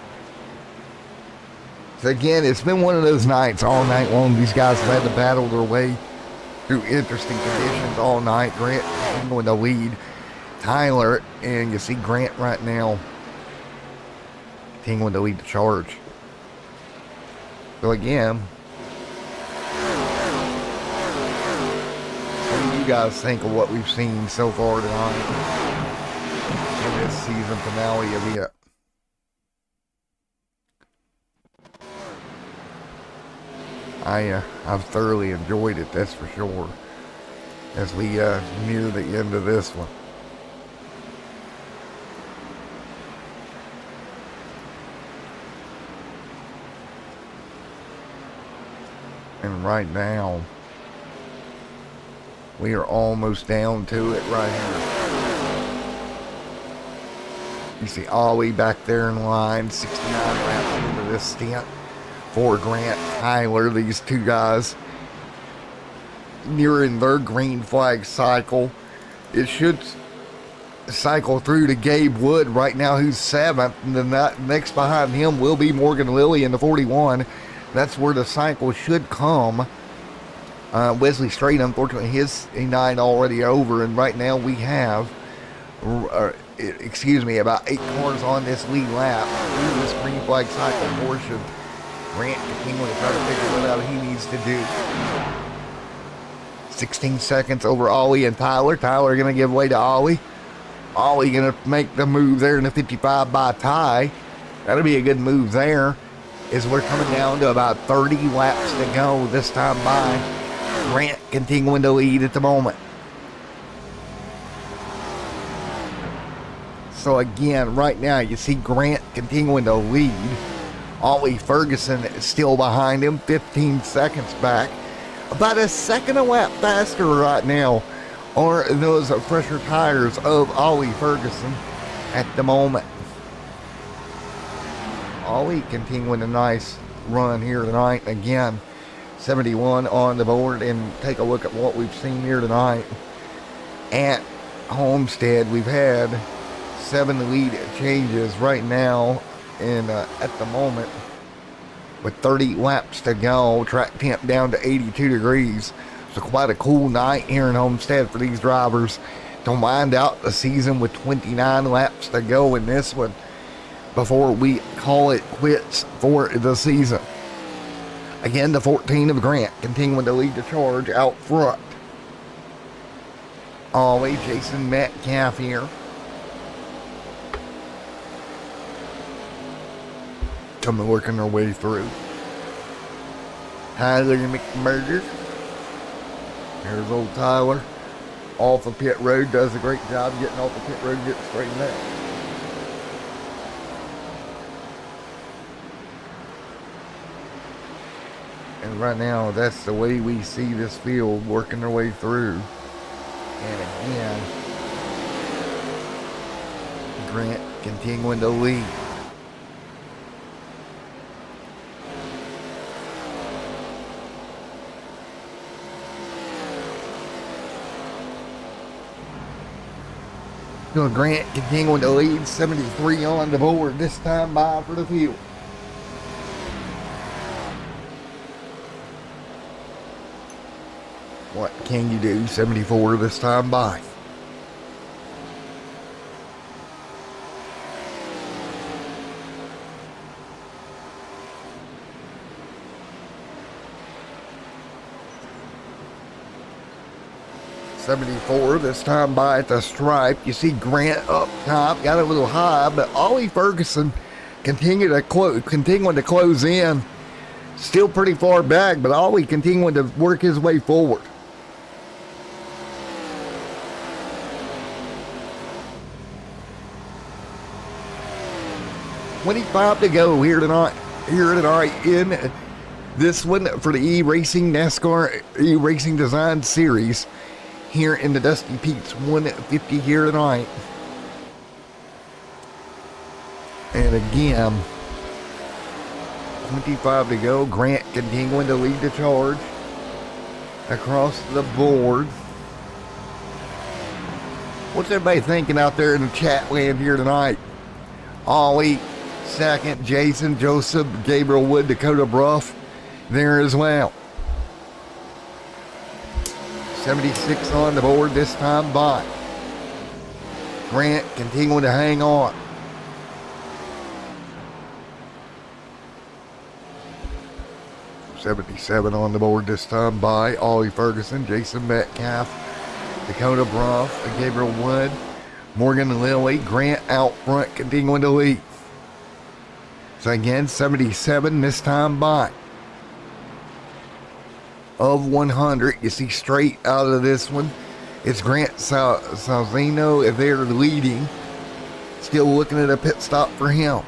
A: So again, it's been one of those nights all night long. These guys have had to battle their way through interesting conditions all night. Grant continuing to lead Tyler, and you see Grant right now continuing to lead the charge. So again, what do you guys think of what we've seen so far tonight in this season finale of it? I've thoroughly enjoyed it, that's for sure, as we near the end of this one. And right now, we are almost down to it right here. You see Ollie back there in line, 69 laps into this stint for Grant, Tyler, these two guys nearing their green flag cycle. It should cycle through to Gabe Wood right now, who's 7th, and then that next behind him will be Morgan Lilly in the 41. That's where the cycle should come. Wesley Strait, unfortunately, his 9 already over, and right now we have, about 8 cars on this lead lap through this green flag cycle portion. Grant continuing to try to figure what out he needs to do. 16 seconds over Ollie and Tyler. Tyler going to give way to Ollie. Ollie going to make the move there in the 55 by tie. That'll be a good move there, as we're coming down to about 30 laps to go this time by. Grant continuing to lead at the moment. So again, right now you see Grant continuing to lead. Ollie Ferguson is still behind him, 15 seconds back. About a second a lap faster right now are those fresher tires of Ollie Ferguson at the moment. Ollie continuing a nice run here tonight. Again, 71 on the board. And take a look at what we've seen here tonight at Homestead. We've had 7 lead changes right now, and at the moment, with 30 laps to go, track temp down to 82 degrees. So quite a cool night here in Homestead for these drivers to wind out the season with 29 laps to go in this one before we call it quits for the season. Again, the 14 of Grant continuing to lead the charge out front. Ollie, Jason Metcalf here. Coming working their way through. Tyler McMurder. Here's old Tyler. Off of pit road, does a great job getting off the pit road and getting straightened out. And right now, that's the way we see this field working their way through. And again, Grant continuing to lead. Grant continuing to lead, 73 on the board, this time by for the field. What can you do? 74 this time by. .74 this time by at the stripe. You see Grant up top, got a little high, but Ollie Ferguson continuing to close in. Still pretty far back, but Ollie continuing to work his way forward. .25 to go here tonight in this one for the eRacing NASCAR eRacing Design Series here in the DustyPetes 150 here tonight. And again, 25 to go. Grant continuing to lead the charge across the board. What's everybody thinking out there in the chat land here tonight? Ollie second, Jason, Joseph, Gabriel Wood, Dakota Bruff there as well. 76 on the board this time by. Grant continuing to hang on. .77 on the board this time by Ollie Ferguson, Jason Metcalf, Dakota Bruff, and Gabriel Wood, Morgan Lilly. Grant out front continuing to lead. So again, 77 this time by. Of 100, you see straight out of this one, it's Grant Salzino if they're leading. Still looking at a pit stop for him.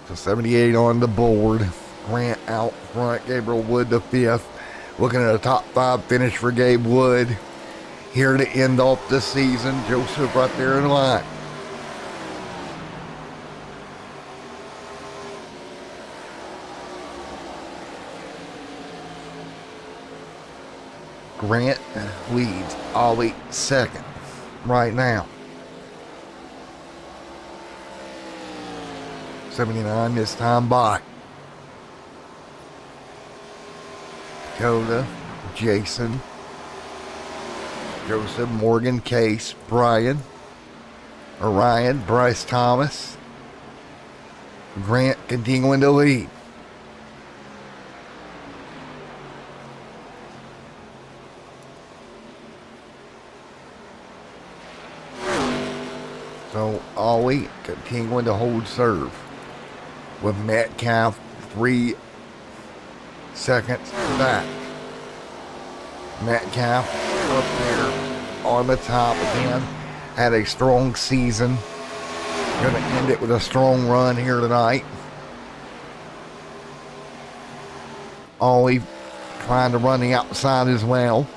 A: So 78 on the board. Grant out front. Gabriel Wood the 5th. Looking at a top 5 finish for Gabe Wood. Here to end off the season. Joseph right there in line. Grant leads. Ollie second right now. 79 this time by. Dakota, Jason, Joseph, Morgan, Case, Ryan, Bryce Thomas. Grant continuing to lead. So Ollie continuing to hold serve with Metcalf 3 seconds back. Metcalf up there on the top again. Had a strong season. Going to end it with a strong run here tonight. Ollie trying to run the outside as well.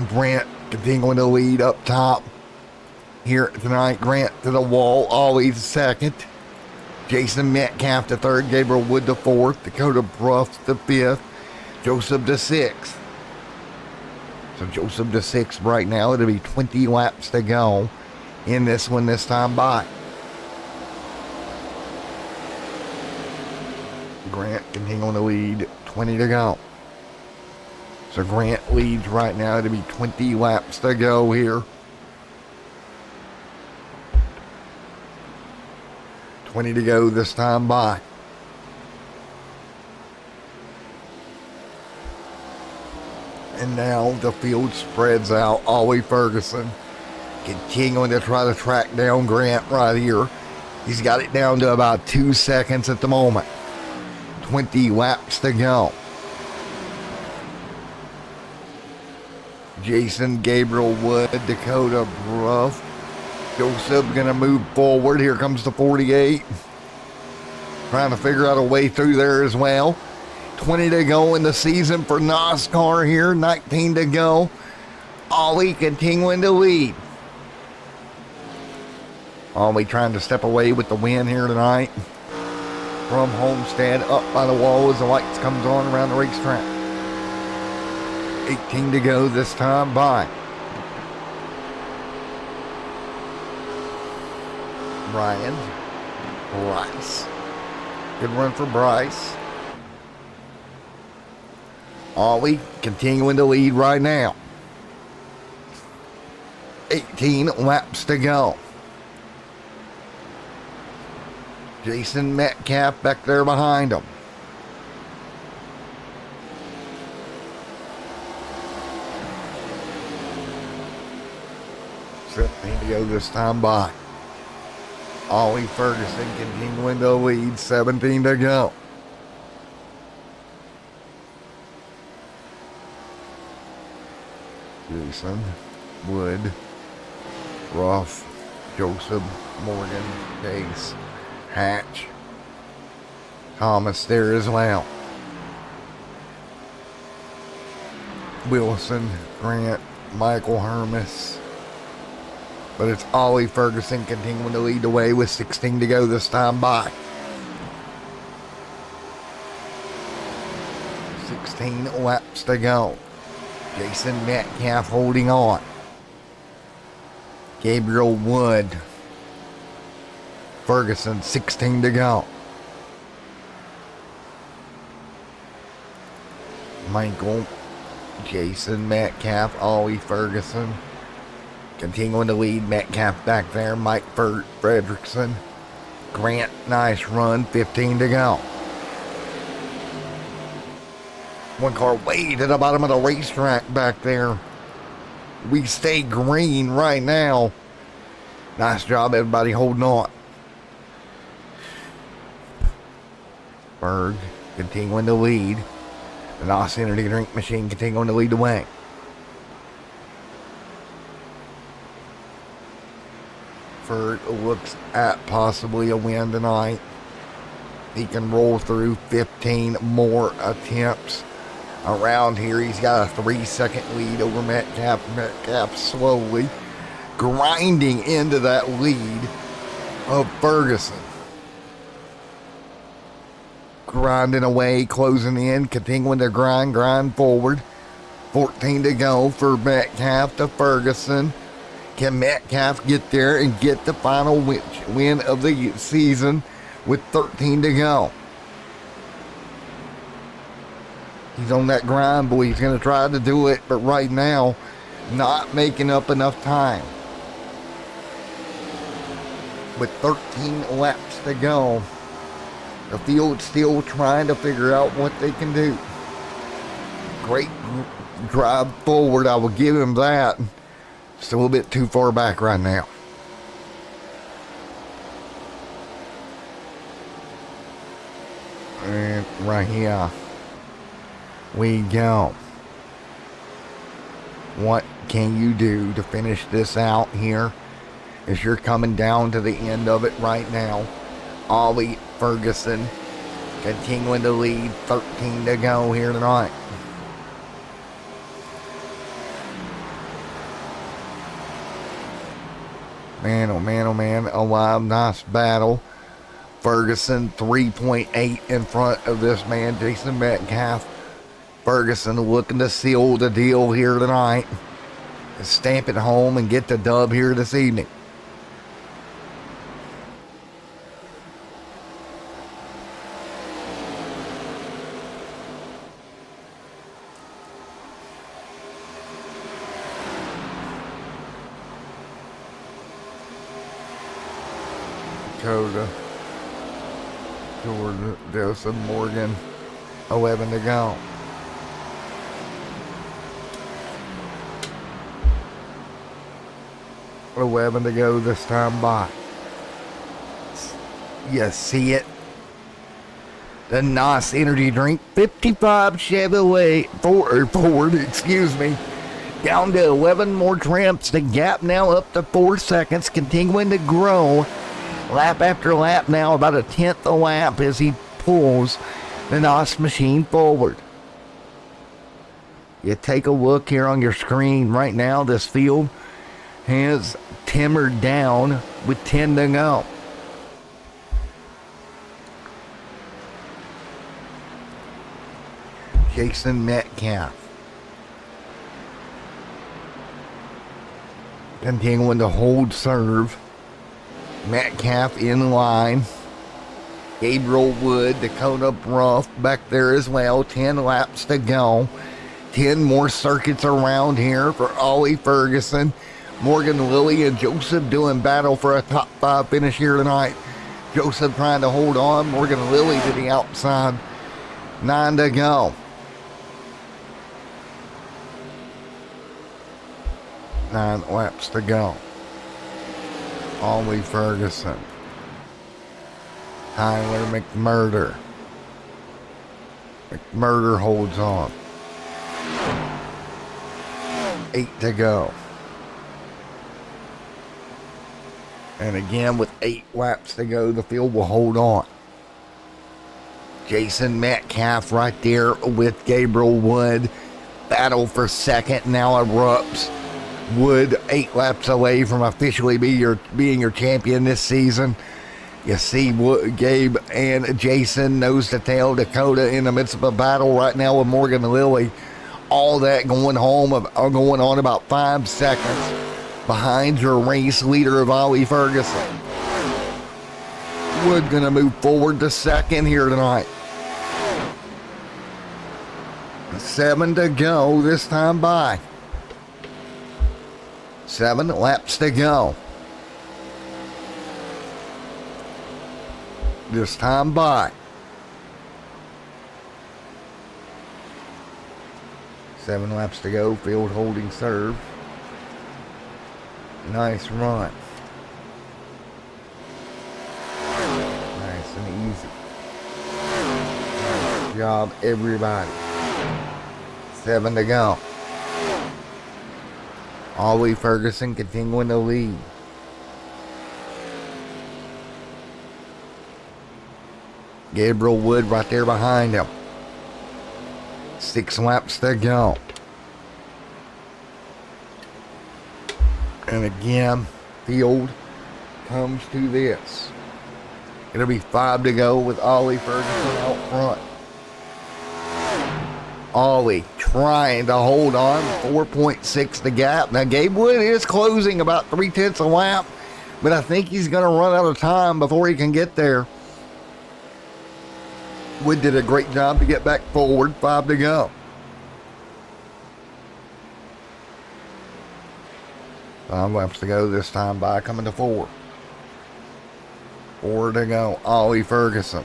A: Grant continuing to lead up top here tonight. Grant to the wall, always second. Jason Metcalf to third. Gabriel Wood to fourth. Dakota Bruff to fifth. Joseph to sixth. So Joseph to sixth right now. It'll be 20 laps to go in this one this time by. Grant continuing to lead. 20 to go. So Grant leads right now. It'll be 20 laps to go here. 20 to go this time by. And now the field spreads out. Ollie Ferguson continuing to try to track down Grant right here. He's got it down to about 2 seconds at the moment. 20 laps to go. Jason, Gabriel Wood, Dakota Bruff. Joseph gonna move forward. Here comes the 48. Trying to figure out a way through there as well. 20 to go in the season for NOSSCAR here. 19 to go. Ollie continuing to lead. Ollie trying to step away with the win here tonight. From Homestead, up by the wall as the lights comes on around the racetrack. 18 to go this time by. Ryan Bryce. Good run for Bryce. Ollie continuing to lead right now. 18 laps to go. Jason Metcalf back there behind him. To go this time by. Ollie Ferguson continuing to lead. 17 to go. Jason, Wood, Ruff, Joseph, Morgan, Case, Hatch, Thomas there as well. Wilson, Grant, Michael Hermes. But it's Ollie Ferguson continuing to lead the way with 16 to go this time by. 16 laps to go. Jason Metcalf holding on. Gabriel Wood. Ferguson, 16 to go. Michael, Jason Metcalf, Ollie Ferguson. Continuing to lead. Metcalf back there. Mike Fredrickson. Grant, nice run. 15 to go. One car way to the bottom of the racetrack back there. We stay green right now. Nice job, everybody holding on. Berg continuing to lead. The NOS Energy Drink Machine continuing to lead the way. Ferg looks at possibly a win tonight. He can roll through 15 more attempts around here. He's got a 3-second lead over Metcalf. Metcalf slowly grinding into that lead of Ferguson. Grinding away, closing in, continuing to grind forward. 14 to go for Metcalf to Ferguson. Can Metcalf get there and get the final win of the season with 13 to go? He's on that grind, boy. He's going to try to do it, but right now, not making up enough time. With 13 laps to go, the field's still trying to figure out what they can do. Great drive forward, I will give him that. Just a little bit too far back right now. And right here we go. What can you do to finish this out here as you're coming down to the end of it right now? Ollie Ferguson continuing to lead, 13 to go here tonight. Man, oh man, oh man, a wild, nice battle. Ferguson 3.8 in front of this man, Jason Metcalf. Ferguson looking to seal the deal here tonight. Stamp it home and get the dub here this evening. Dakota, Jordan, Joseph, Morgan, 11 to go. $11 to go this time by. You see it? The NOS energy drink, 55 Chevrolet Ford, excuse me. Down to 11 more trips. The gap now up to 4 seconds, continuing to grow. Lap after lap now, about a tenth a lap as he pulls the NOS machine forward. You take a look here on your screen right now. This field has timbered down with 10 to go. Jason Metcalf continuing to hold serve. Metcalf in line. Gabriel Wood, Dakota Bruff back there as well. 10 laps to go. 10 more circuits around here for Ollie Ferguson. Morgan Lilly and Joseph doing battle for a top 5 finish here tonight. Joseph trying to hold on. Morgan Lilly to the outside. 9 to go. 9 laps to go. Ollie Ferguson. Tyler McMurder. McMurder holds on. 8 to go. And again, with 8 laps to go, the field will hold on. Jason Metcalf right there with Gabriel Wood. Battle for second now erupts. Wood 8 laps away from officially being your champion this season. You see Wood, Gabe and Jason nose to tail. Dakota in the midst of a battle right now with Morgan Lilly. All that going on about 5 seconds behind your race leader of Ollie Ferguson. Wood gonna move forward to second here tonight. 7 to go this time by. 7 laps to go. This time by. 7 laps to go. Field holding serve. Nice run. Nice and easy. Nice job, everybody. 7 to go. Ollie Ferguson continuing to lead. Gabriel Wood right there behind him. 6 laps to go. And again, field comes to this. It'll be 5 to go with Ollie Ferguson out front. Ollie trying to hold on. 4.6 the gap. Now, Gabe Wood is closing about 3/10 a lap, but I think he's going to run out of time before he can get there. Wood did a great job to get back forward. 5 to go. 5 laps to go this time by, coming to 4. 4 to go. Ollie Ferguson.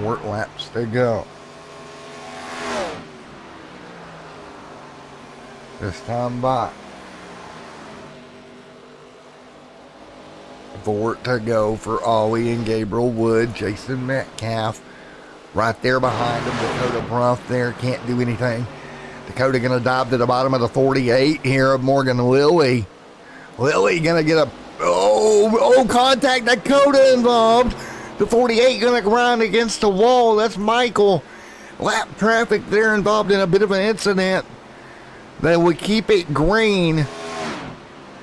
A: 4 laps to go. This time by. 4 to go for Ollie and Gabriel Wood. Jason Metcalf right there behind him. Dakota Bruff there, can't do anything. Dakota going to dive to the bottom of the 48 here of Morgan Lilly. Lily gonna get a contact. Dakota involved. The 48 gonna grind against the wall. That's Michael. Lap traffic there involved in a bit of an incident that would keep it green.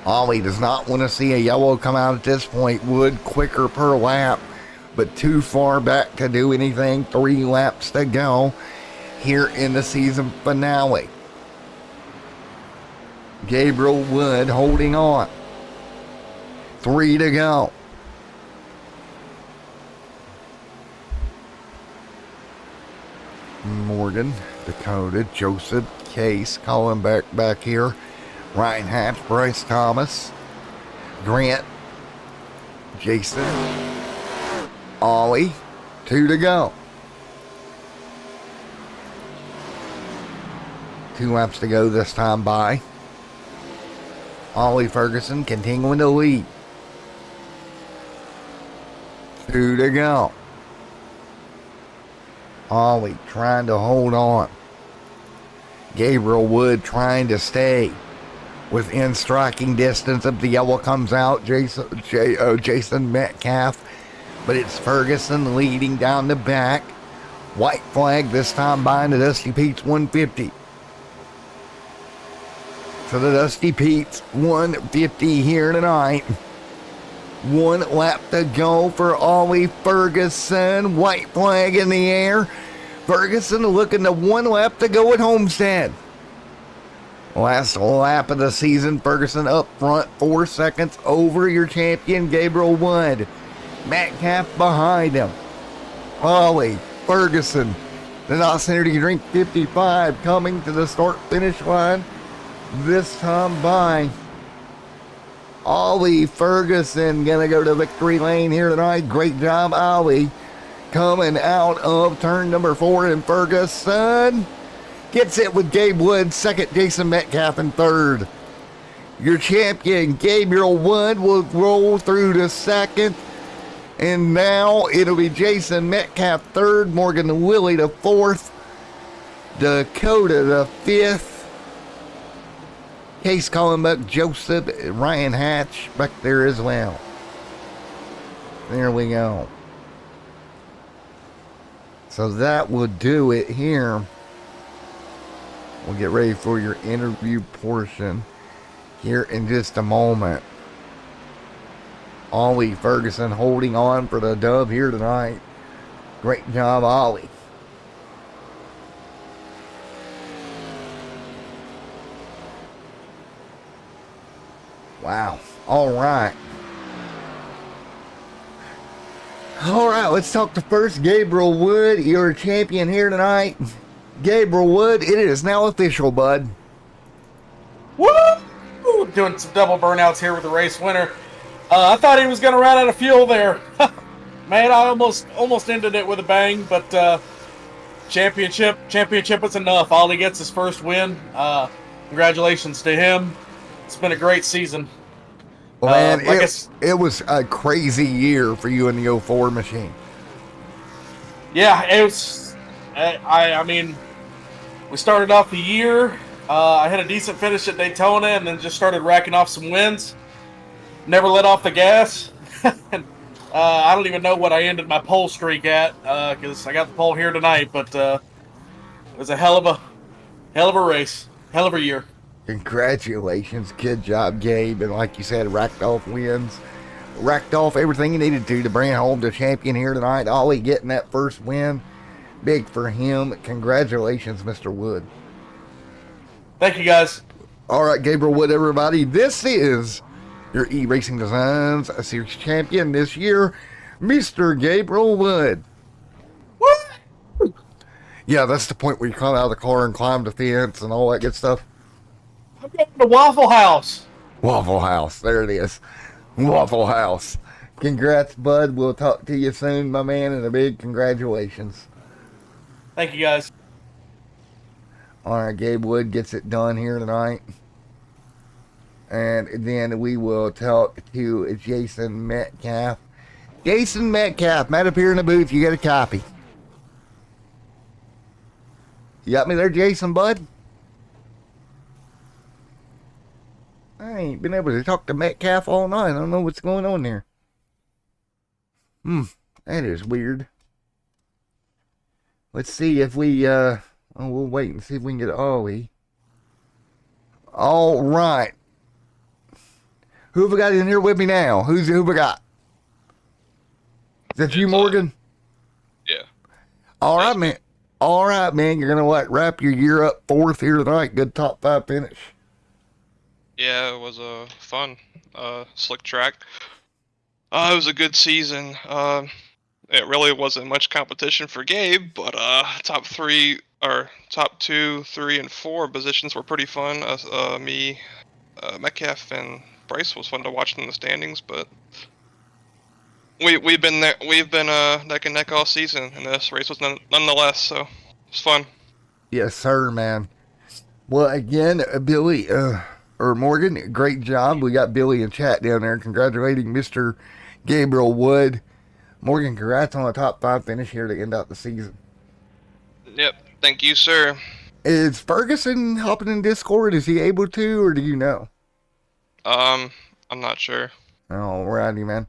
A: Ollie does not want to see a yellow come out at this point. Wood quicker per lap, but too far back to do anything. 3 laps to go here in the season finale. Gabriel Wood holding on. 3 to go. Morgan, Dakota, Joseph, Case, Colin back here. Ryan Hatch, Bryce Thomas, Grant, Jason, Ollie, 2 to go. 2 laps to go this time by. Ollie Ferguson continuing to lead. 2 to go. Ollie trying to hold on. Gabriel Wood trying to stay within striking distance. If the yellow comes out, Jason Metcalf. But it's Ferguson leading down the back. White flag this time behind the DustyPetes 150. So the DustyPetes 150 here tonight. 1 lap to go for Ollie Ferguson. White flag in the air. Ferguson looking to 1 lap to go at Homestead. Last lap of the season. Ferguson up front, 4 seconds over your champion, Gabriel Wood. Metcalf behind him. Ollie Ferguson, the NOS Energy Drink 55 coming to the start-finish line. This time by Ollie Ferguson, gonna go to victory lane here tonight. Great job, Ollie. Coming out of turn number 4, and Ferguson gets it with Gabe Wood second, Jason Metcalf in third. Your champion, Gabriel Wood, will roll through to second. And now it'll be Jason Metcalf third, Morgan Willie to fourth, Dakota to fifth. Case Collenbuck, Joseph, Ryan Hatch back there as well. There we go. So that will do it here. We'll get ready for your interview portion here in just a moment. Ollie Ferguson holding on for the dub here tonight. Great job, Ollie. Wow. All right. Let's talk to first Gabriel Wood, your champion here tonight. Gabriel Wood, it is now official, bud.
C: Woo! Doing some double burnouts here with the race winner. I thought he was going to run out of fuel there. Man, I almost ended it with a bang, but championship is enough. Ollie gets his first win. Congratulations to him. It's been a great season.
A: Well, man, it was a crazy year for you in the 04 machine.
C: Yeah, it was. I mean, we started off the year. I had a decent finish at Daytona, and then just started racking off some wins. Never let off the gas. I don't even know what I ended my pole streak at, because I got the pole here tonight. But it was a hell of a race, hell of a year.
A: Congratulations, good job, Gabe. And like you said, racked off wins, racked off everything you needed to bring home the champion here tonight. Ollie getting that first win, big for him. Congratulations, Mr. Wood.
C: Thank you, guys.
A: All right, Gabriel Wood, everybody. This is your eRacing Designs Series champion this year, Mr. Gabriel Wood.
C: Woo!
A: Yeah, that's the point where you climb out of the car and climb the fence and all that good stuff.
C: I'm going to Waffle House.
A: Waffle House. There it is. Waffle House. Congrats, bud. We'll talk to you soon, my man, and a big congratulations.
C: Thank you, guys.
A: All right, Gabe Wood gets it done here tonight. And then we will talk to Jason Metcalf. Jason Metcalf, Matt up here in the booth. You got a copy. You got me there, Jason, bud? I ain't been able to talk to Metcalf all night. I don't know what's going on there. That is weird. Let's see if we, we'll wait and see if we can get Ollie. All right. Who have we got in here with me now? Who we got? Is that you, Morgan?
D: Yeah.
A: All right, man. All right, man. You're gonna wrap your year up fourth here tonight. Good top 5 finish.
D: Yeah, it was a fun, slick track. It was a good season. It really wasn't much competition for Gabe, but top 2, 3, and 4 positions were pretty fun. Me, Metcalf, and Bryce was fun to watch in the standings, but we've been there. We've been neck and neck all season, and this race was nonetheless. So it's fun.
A: Yes, sir, man. Well, again, Billy or Morgan, great job. We got Billy in chat down there congratulating Mr. Gabriel Wood. Morgan, congrats on a top 5 finish here to end out the season.
D: Yep. Thank you, sir.
A: Is Ferguson hopping in Discord? Is he able to, or do you know?
D: I'm not sure.
A: Alrighty, man.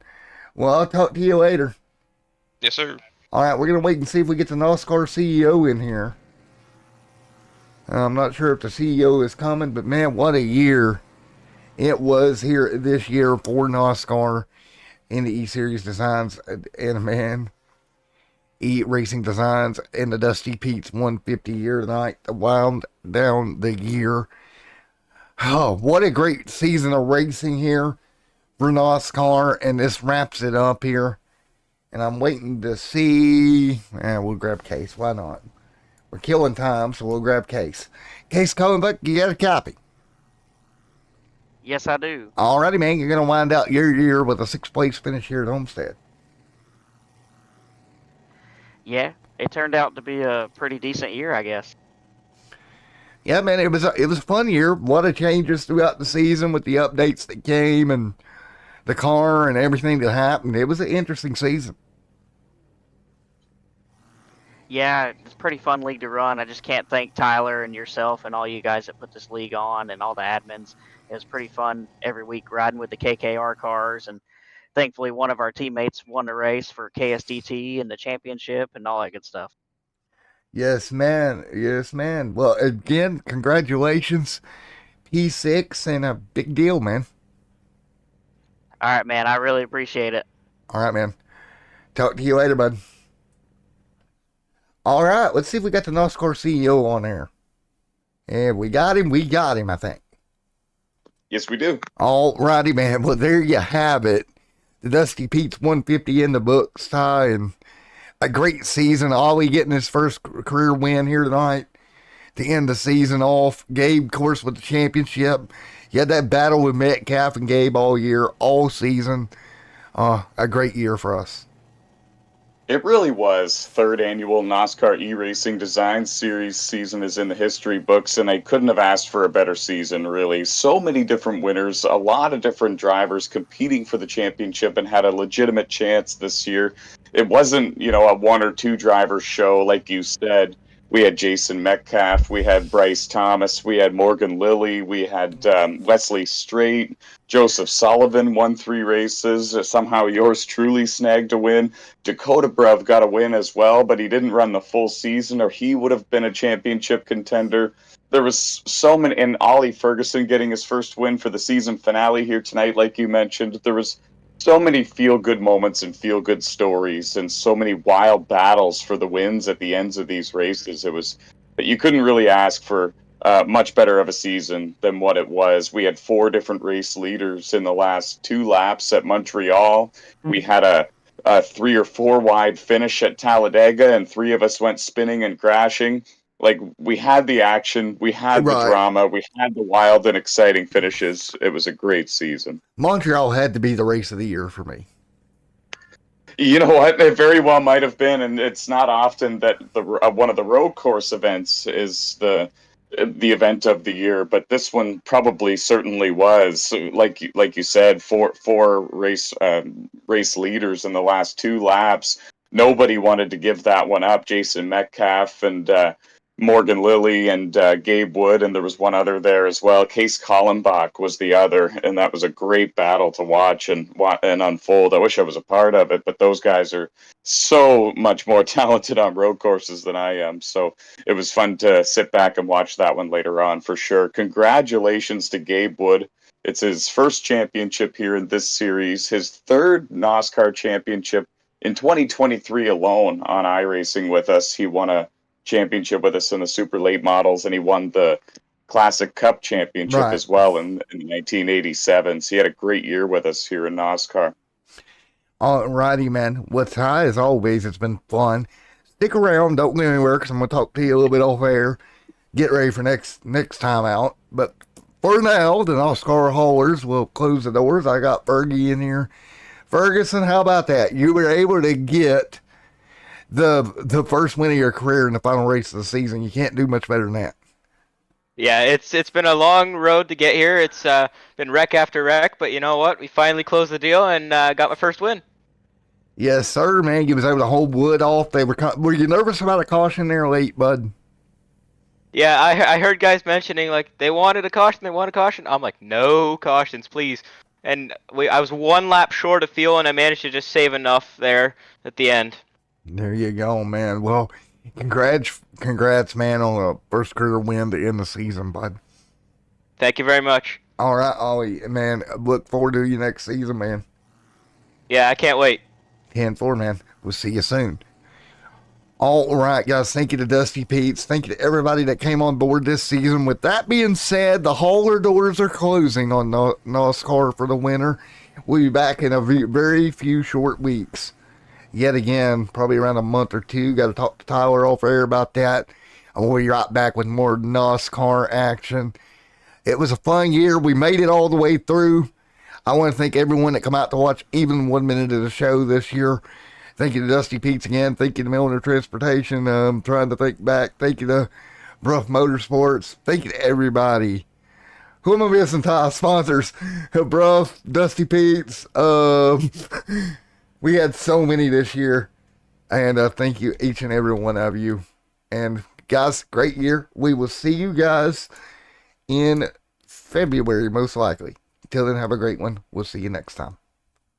A: Well, I'll talk to you later.
D: Yes, sir.
A: Alright, we're going to wait and see if we get the NOSSCAR CEO in here. I'm not sure if the CEO is coming, but man, what a year it was here this year for NOSSCAR in the E-Series Designs and man, eRacing Designs and the DustyPetes 150 year tonight to wound down the year. Oh, what a great season of racing here for NOSSCAR, and this wraps it up here. And I'm waiting to see. We'll grab Case. Why not? We're killing time, so we'll grab Case. Case coming back. You got a copy?
E: Yes, I do.
A: Alrighty, man. You're going to wind out your year with a 6th place finish here at Homestead.
E: Yeah, it turned out to be a pretty decent year, I guess.
A: Yeah, man, it was a fun year. A lot of changes throughout the season with the updates that came and the car and everything that happened. It was an interesting season.
E: Yeah, it's a pretty fun league to run. I just can't thank Tyler and yourself and all you guys that put this league on and all the admins. It was pretty fun every week riding with the KKR cars, and thankfully one of our teammates won the race for KSDT and the championship and all that good stuff.
A: Yes, man. Yes, man. Well, again, congratulations, P6, and a big deal, man.
E: All right, man. I really appreciate it.
A: All right, man. Talk to you later, bud. All right, let's see if we got the NOSSCAR CEO on there. Yeah, we got him, I think.
F: Yes, we do.
A: All righty, man. Well, there you have it. The DustyPetes 150 in the books, Ty, and a great season. Ollie getting his first career win here tonight to end the season off. Gabe, of course, with the championship. You had that battle with Metcalf and Gabe all year, all season. A great year for us.
F: It really was. Third annual NOSSCAR eRacing Design Series season is in the history books, and I couldn't have asked for a better season, really. So many different winners, a lot of different drivers competing for the championship and had a legitimate chance this year. It wasn't, a 1 or 2 driver show, like you said. We had Jason Metcalf, we had Bryce Thomas, we had Morgan Lilly, we had Wesley Strait, Joseph Sullivan won 3 races. Somehow yours truly snagged a win. Dakota Brev got a win as well, but he didn't run the full season, or he would have been a championship contender. There was so many, and Ollie Ferguson getting his first win for the season finale here tonight, like you mentioned. There was so many feel-good moments and feel-good stories, and so many wild battles for the wins at the ends of these races. But you couldn't really ask for much better of a season than what it was. We had 4 different race leaders in the last 2 laps at Montreal. We had a 3 or 4 wide finish at Talladega, and 3 of us went spinning and crashing. Like, we had the action, we had the drama, we had the wild and exciting finishes. It was a great season.
A: Montreal had to be the race of the year for me.
F: You know what? It very well might have been, and it's not often that one of the road course events is the event of the year, but this one probably certainly was. Like you said, four race leaders in the last 2 laps. Nobody wanted to give that one up. Jason Metcalf and Morgan Lilly and Gabe Wood, and there was one other there as well. Case Kallenbach was the other, and that was a great battle to watch and unfold. I wish I was a part of it, but those guys are so much more talented on road courses than I am. So it was fun to sit back and watch that one later on for sure. Congratulations to Gabe Wood. It's his first championship here in this series, his third NOSSCAR championship in 2023 alone on iRacing with us. He won a championship with us in the super late models, and he won the Classic Cup championship as well in 1987. So he had a great year with us here in NOSSCAR.
A: All righty, man. Well, Ty, as always, it's been fun. Stick around. Don't go anywhere, because I'm going to talk to you a little bit off air. Get ready for next time out. But for now, the NOSSCAR haulers will close the doors. I got Fergie in here. Ferguson, how about that? You were able to get the first win of your career in the final race of the season. You can't do much better than that.
G: Yeah, it's been a long road to get here. It's been wreck after wreck, but you know what? We finally closed the deal and got my first win.
A: Yes, sir, man. You was able to hold Wood off. Were you nervous about a caution there late, bud?
G: Yeah, I heard guys mentioning like they wanted a caution, I'm like, no cautions, please. And I was one lap short of fuel, and I managed to just save enough there at the end.
A: There you go, man. Well, congrats, man, on the first career win to end the season, bud.
G: Thank you very much.
A: All right, Ollie, man. Look forward to you next season, man.
G: Yeah, I can't wait.
A: 10-4, man. We'll see you soon. All right, guys. Thank you to DustyPetes. Thank you to everybody that came on board this season. With that being said, the hauler doors are closing on NOSSCAR for the winter. We'll be back in a very few short weeks. Yet again, probably around a month or two. Got to talk to Tyler off air about that. And we'll be right back with more NOSSCAR action. It was a fun year. We made it all the way through. I want to thank everyone that come out to watch even 1 minute of the show this year. Thank you to DustyPetes again. Thank you to Milner Transportation. Trying to think back. Thank you to Bruff Motorsports. Thank you to everybody. Who am I missing, Ty? Sponsors. Bruff, DustyPetes. We had so many this year. And thank you, each and every one of you. And guys, great year. We will see you guys in February, most likely. Until then, have a great one. We'll see you next time.